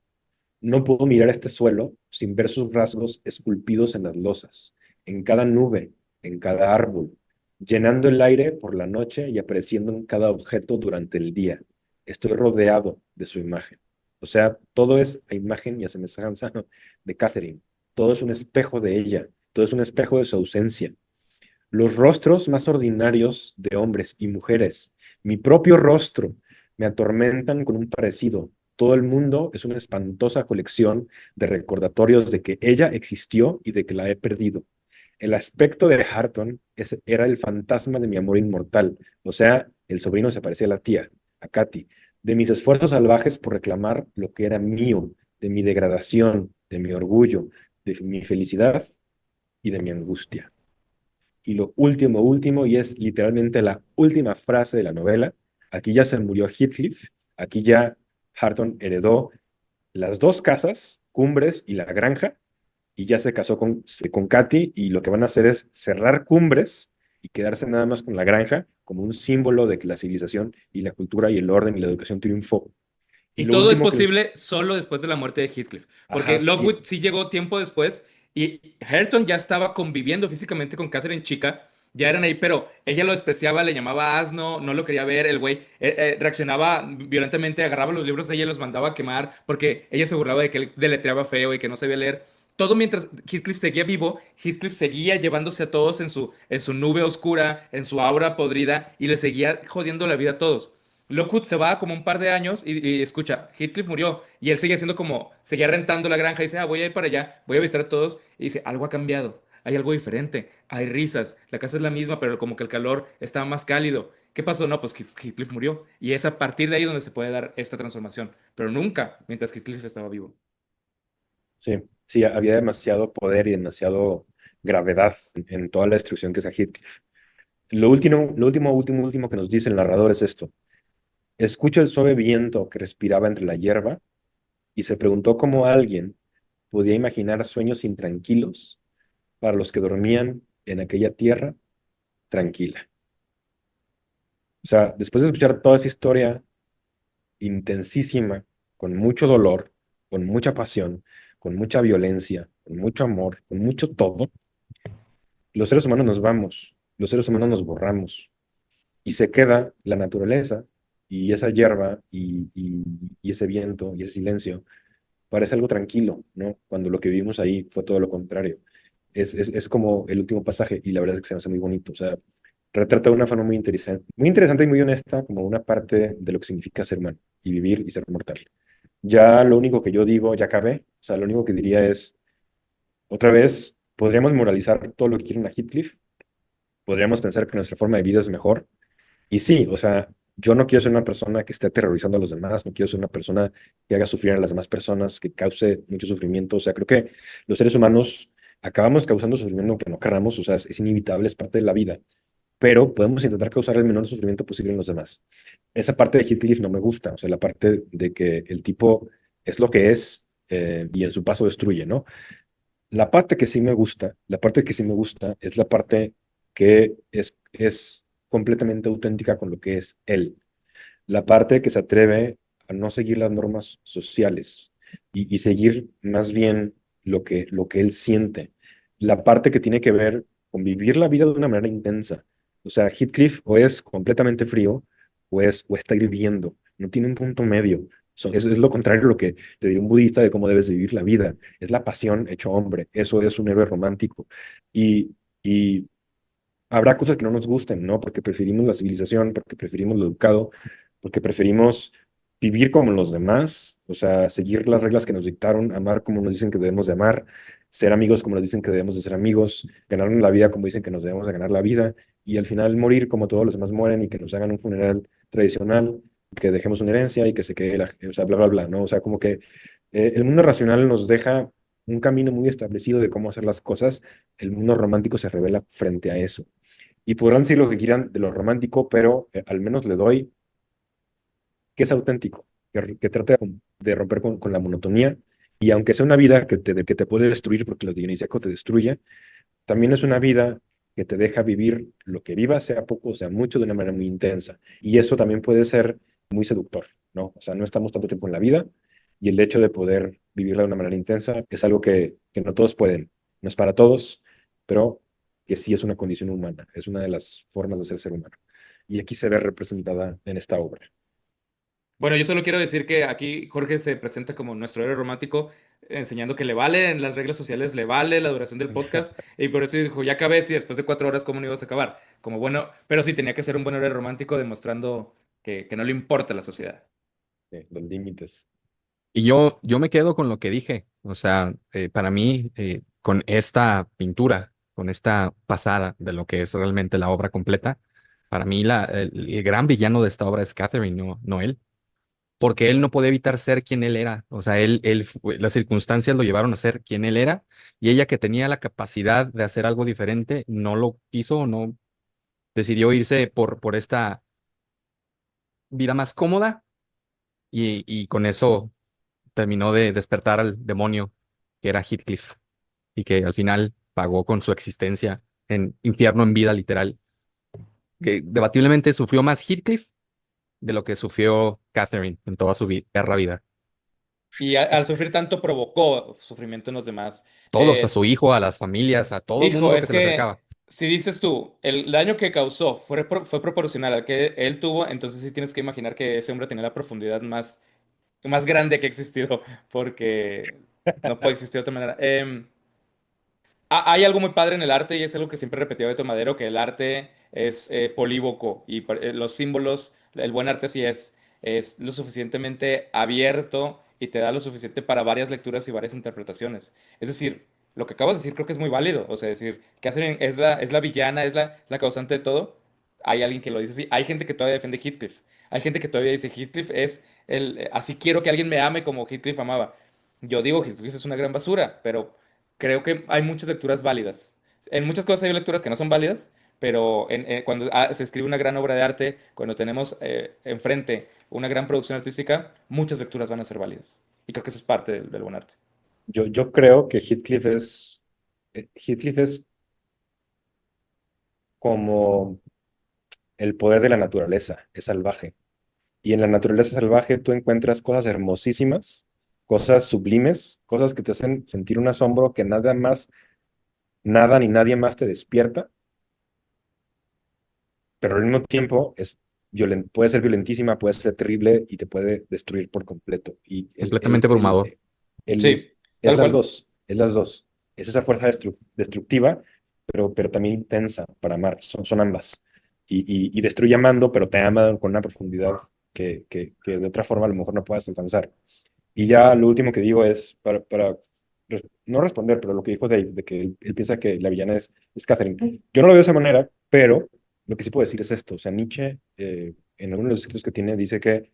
No puedo mirar este suelo sin ver sus rasgos esculpidos en las losas, en cada nube, en cada árbol. llenando el aire por la noche y apareciendo en cada objeto durante el día. Estoy rodeado de su imagen. O sea, todo es a imagen y a semejanza de Catherine. Todo es un espejo de ella. Todo es un espejo de su ausencia. Los rostros más ordinarios de hombres y mujeres, mi propio rostro, me atormentan con un parecido. Todo el mundo es una espantosa colección de recordatorios de que ella existió y de que la he perdido. El aspecto de Harton era el fantasma de mi amor inmortal, o sea, el sobrino se parecía a la tía, a Katy, de mis esfuerzos salvajes por reclamar lo que era mío, de mi degradación, de mi orgullo, de mi felicidad y de mi angustia. Y lo último, último, y es literalmente la última frase de la novela, aquí ya se murió Heathcliff, aquí ya Harton heredó las dos casas, Cumbres y la granja, y ya se casó con Katy, y lo que van a hacer es cerrar Cumbres y quedarse nada más con la granja como un símbolo de que la civilización y la cultura y el orden y la educación triunfó. Y Y lo todo es último que... posible solo después de la muerte de Heathcliff, porque Ajá, Lockwood sí llegó tiempo después y Hareton ya estaba conviviendo físicamente con Catherine chica, ya eran ahí, pero ella lo despreciaba, le llamaba asno, no lo quería ver, el güey reaccionaba violentamente, agarraba los libros de ella y los mandaba a quemar porque ella se burlaba de que él deletreaba feo y que no sabía leer. Todo mientras Heathcliff seguía vivo, Heathcliff seguía llevándose a todos en su nube oscura, en su aura podrida y le seguía jodiendo la vida a todos. Lockwood se va como un par de años y escucha, Heathcliff murió y él sigue haciendo como, seguía rentando la granja y dice, voy a ir para allá, voy a visitar a todos y dice, algo ha cambiado, hay algo diferente, hay risas, la casa es la misma, pero como que el calor está más cálido. ¿Qué pasó? No, pues Heathcliff murió y es a partir de ahí donde se puede dar esta transformación, pero nunca mientras Heathcliff estaba vivo. sí, sí, había demasiado poder y demasiado gravedad en toda la destrucción que es a Heathcliff. Último que nos dice el narrador es esto. Escucho el suave viento que respiraba entre la hierba y se preguntó cómo alguien podía imaginar sueños intranquilos para los que dormían en aquella tierra tranquila. O sea, después de escuchar toda esa historia intensísima, con mucho dolor, con mucha pasión, con mucha violencia, con mucho amor, con mucho todo, los seres humanos nos vamos, los seres humanos nos borramos y se queda la naturaleza y esa hierba y ese viento y ese silencio parece algo tranquilo, ¿no? Cuando lo que vivimos ahí fue todo lo contrario. Es como el último pasaje y la verdad es que se me hace muy bonito. O sea, retrata de una forma muy interesante y muy honesta como una parte de lo que significa ser humano y vivir y ser mortal. Ya lo único que yo digo, ya acabé, o sea, lo único que diría es, otra vez, podríamos moralizar todo lo que quieren a Heathcliff, podríamos pensar que nuestra forma de vida es mejor, y sí, o sea, yo no quiero ser una persona que esté aterrorizando a los demás, no quiero ser una persona que haga sufrir a las demás personas, que cause mucho sufrimiento. O sea, creo que los seres humanos acabamos causando sufrimiento aunque no queramos, o sea, es inevitable, es parte de la vida, pero podemos intentar causar el menor sufrimiento posible en los demás. Esa parte de Heathcliff no me gusta, o sea, la parte de que el tipo es lo que es y en su paso destruye, ¿no? La parte que sí me gusta, la parte que sí me gusta es la parte que es completamente auténtica con lo que es él. La parte que se atreve a no seguir las normas sociales y seguir más bien lo que él siente. La parte que tiene que ver con vivir la vida de una manera intensa. O sea, Heathcliff o es completamente frío o está hirviendo. No tiene un punto medio. Es lo contrario a lo que te diría un budista de cómo debes vivir la vida. Es la pasión hecho hombre. Eso es un héroe romántico. Y habrá cosas que no nos gusten, ¿no? Porque preferimos la civilización, porque preferimos lo educado, porque preferimos vivir como los demás, o sea, seguir las reglas que nos dictaron, amar como nos dicen que debemos de amar, ser amigos como nos dicen que debemos de ser amigos, ganarnos la vida como dicen que nos debemos de ganar la vida, y al final morir como todos los demás mueren y que nos hagan un funeral tradicional, que dejemos una herencia y que se quede o sea, bla, bla, bla, ¿no? O sea, como que el mundo racional nos deja un camino muy establecido de cómo hacer las cosas, el mundo romántico se revela frente a eso. Y podrán decir lo que quieran de lo romántico, pero al menos le doy que es auténtico, que trata de romper con la monotonía. Y aunque sea una vida que te puede destruir porque lo dionisíaco te destruye, también es una vida que te deja vivir lo que vivas, sea poco o sea mucho, de una manera muy intensa. Y eso también puede ser muy seductor, ¿no? O sea, no estamos tanto tiempo en la vida y el hecho de poder vivirla de una manera intensa es algo que no todos pueden. No es para todos, pero que sí es una condición humana, es una de las formas de ser humano. Y aquí se ve representada en esta obra. Bueno, yo solo quiero decir que aquí Jorge se presenta como nuestro héroe romántico, enseñando que le vale en las reglas sociales, le vale la duración del podcast, y por eso dijo, ya acabé, sí, después de 4 horas, ¿cómo no ibas a acabar? Como bueno, pero sí tenía que ser un buen héroe romántico demostrando que no le importa la sociedad. Los límites. Y yo me quedo con lo que dije. O sea, para mí, con esta pintura, con esta pasada de lo que es realmente la obra completa, para mí el gran villano de esta obra es Catherine, no él. Porque él no podía evitar ser quien él era. O sea, las circunstancias lo llevaron a ser quien él era, y ella, que tenía la capacidad de hacer algo diferente, no lo quiso, no decidió irse por esta vida más cómoda, y con eso terminó de despertar al demonio que era Heathcliff, y que al final pagó con su existencia en infierno en vida, literal. Que debatiblemente sufrió más Heathcliff de lo que sufrió Catherine en toda su perra vida. Y al sufrir tanto provocó sufrimiento en los demás. Todos, a su hijo, a las familias, a todo Hijo, mundo que es se le que acercaba. si dices tú, el daño que causó fue proporcional al que él tuvo, entonces sí tienes que imaginar que ese hombre tenía la profundidad más grande que ha existido, porque no puede existir de otra manera. Hay algo muy padre en el arte y es algo que siempre repetía Beto Madero, que el arte es polívoco y los símbolos, el buen arte sí es lo suficientemente abierto y te da lo suficiente para varias lecturas y varias interpretaciones. Es decir, lo que acabas de decir creo que es muy válido. O sea, decir, Catherine es la villana, es la causante de todo. Hay alguien que lo dice así. Hay gente que todavía defiende Heathcliff. Hay gente que todavía dice Heathcliff es así quiero que alguien me ame como Heathcliff amaba. Yo digo Heathcliff es una gran basura, pero creo que hay muchas lecturas válidas. En muchas cosas hay lecturas que no son válidas, pero cuando se escribe una gran obra de arte, cuando tenemos enfrente una gran producción artística, muchas lecturas van a ser válidas. Y creo que eso es parte del buen arte. Yo creo que Heathcliff es como el poder de la naturaleza, es salvaje. Y en la naturaleza salvaje tú encuentras cosas hermosísimas, cosas sublimes, cosas que te hacen sentir un asombro que nada más, nada ni nadie más te despierta, pero al mismo tiempo puede ser violentísima, puede ser terrible y te puede destruir por completo. Y Completamente abrumador. Sí, es tal las cual. dos, es las dos. Es esa fuerza destructiva, pero también intensa para amar, son ambas. Y destruye amando, pero te ama con una profundidad que de otra forma a lo mejor no puedas alcanzar. Y ya lo último que digo es, no responder, pero lo que dijo Dave, de que él piensa que la villana es Catherine. Yo no lo veo de esa manera, pero lo que sí puedo decir es esto. O sea, Nietzsche, en algunos de los escritos que tiene, dice que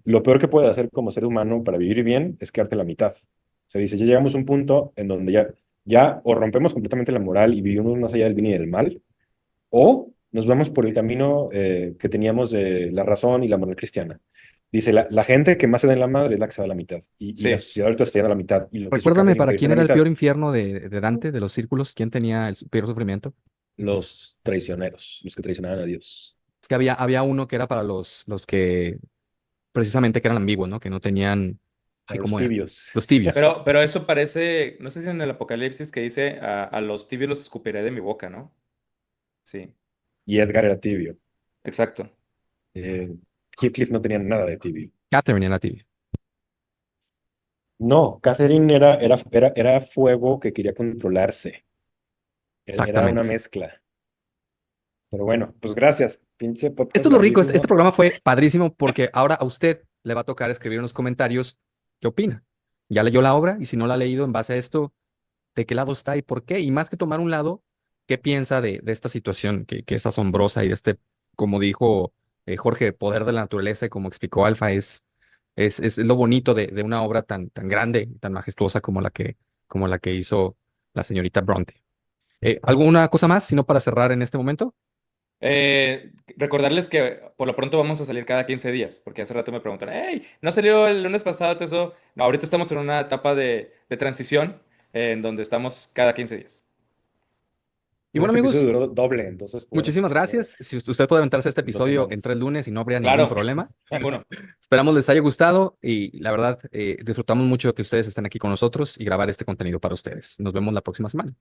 lo peor que puede hacer como ser humano para vivir bien es quedarte a la mitad. O sea, dice, ya llegamos a un punto en donde ya o rompemos completamente la moral y vivimos más allá del bien y del mal, o nos vamos por el camino que teníamos de la razón y la moral cristiana. Dice, la gente que más se da en la madre es la que se da a la mitad. Y la Sí. sociedad ahorita está yendo a la mitad. Y lo que hizo Recuérdame, Catherine ¿para fue irse a quién la era el mitad. peor infierno de Dante, de los círculos? ¿Quién tenía el peor sufrimiento? Los traicioneros, los que traicionaban a Dios. Es que había uno que era para los que precisamente que eran ambiguos, ¿no? Que no tenían, ay, Para los ¿cómo era? tibios. Los tibios. Pero eso parece, no sé si en el Apocalipsis que dice, a los tibios los escupiré de mi boca, ¿no? Sí, Y Edgar era tibio. exacto. Eh, Heathcliff no tenía nada de tibio. Catherine era tibia. No, Catherine era fuego que quería controlarse. Era una Exactamente. mezcla. Pero bueno, pues gracias. Pinche Esto podcast es lo rico, este larguísimo. programa fue padrísimo porque ahora a usted le va a tocar escribir en los comentarios qué opina. ¿Ya leyó la obra? Y si no la ha leído, en base a esto, ¿de qué lado está y por qué? Y más que tomar un lado, ¿qué piensa de esta situación que es asombrosa y de este, como dijo Jorge, poder de la naturaleza, y como explicó Alfa, es lo bonito de una obra tan grande, tan majestuosa como la que hizo la señorita Bronte? ¿Alguna cosa más, sino para cerrar en este momento? Recordarles que por lo pronto vamos a salir cada 15 días, porque hace rato me preguntaron, hey, ¿no salió el lunes pasado todo eso? No, ahorita estamos en una etapa de transición en donde estamos cada 15 días. Y Pues bueno, este episodio amigos, duró doble, entonces muchísimas podemos grabar gracias. Si usted puede aventarse este 2 semanas. episodio en 3 lunes y no habría ningún Claro, problema. ninguno. Esperamos les haya gustado, y la verdad disfrutamos mucho que ustedes estén aquí con nosotros y grabar este contenido para ustedes. Nos vemos la próxima semana.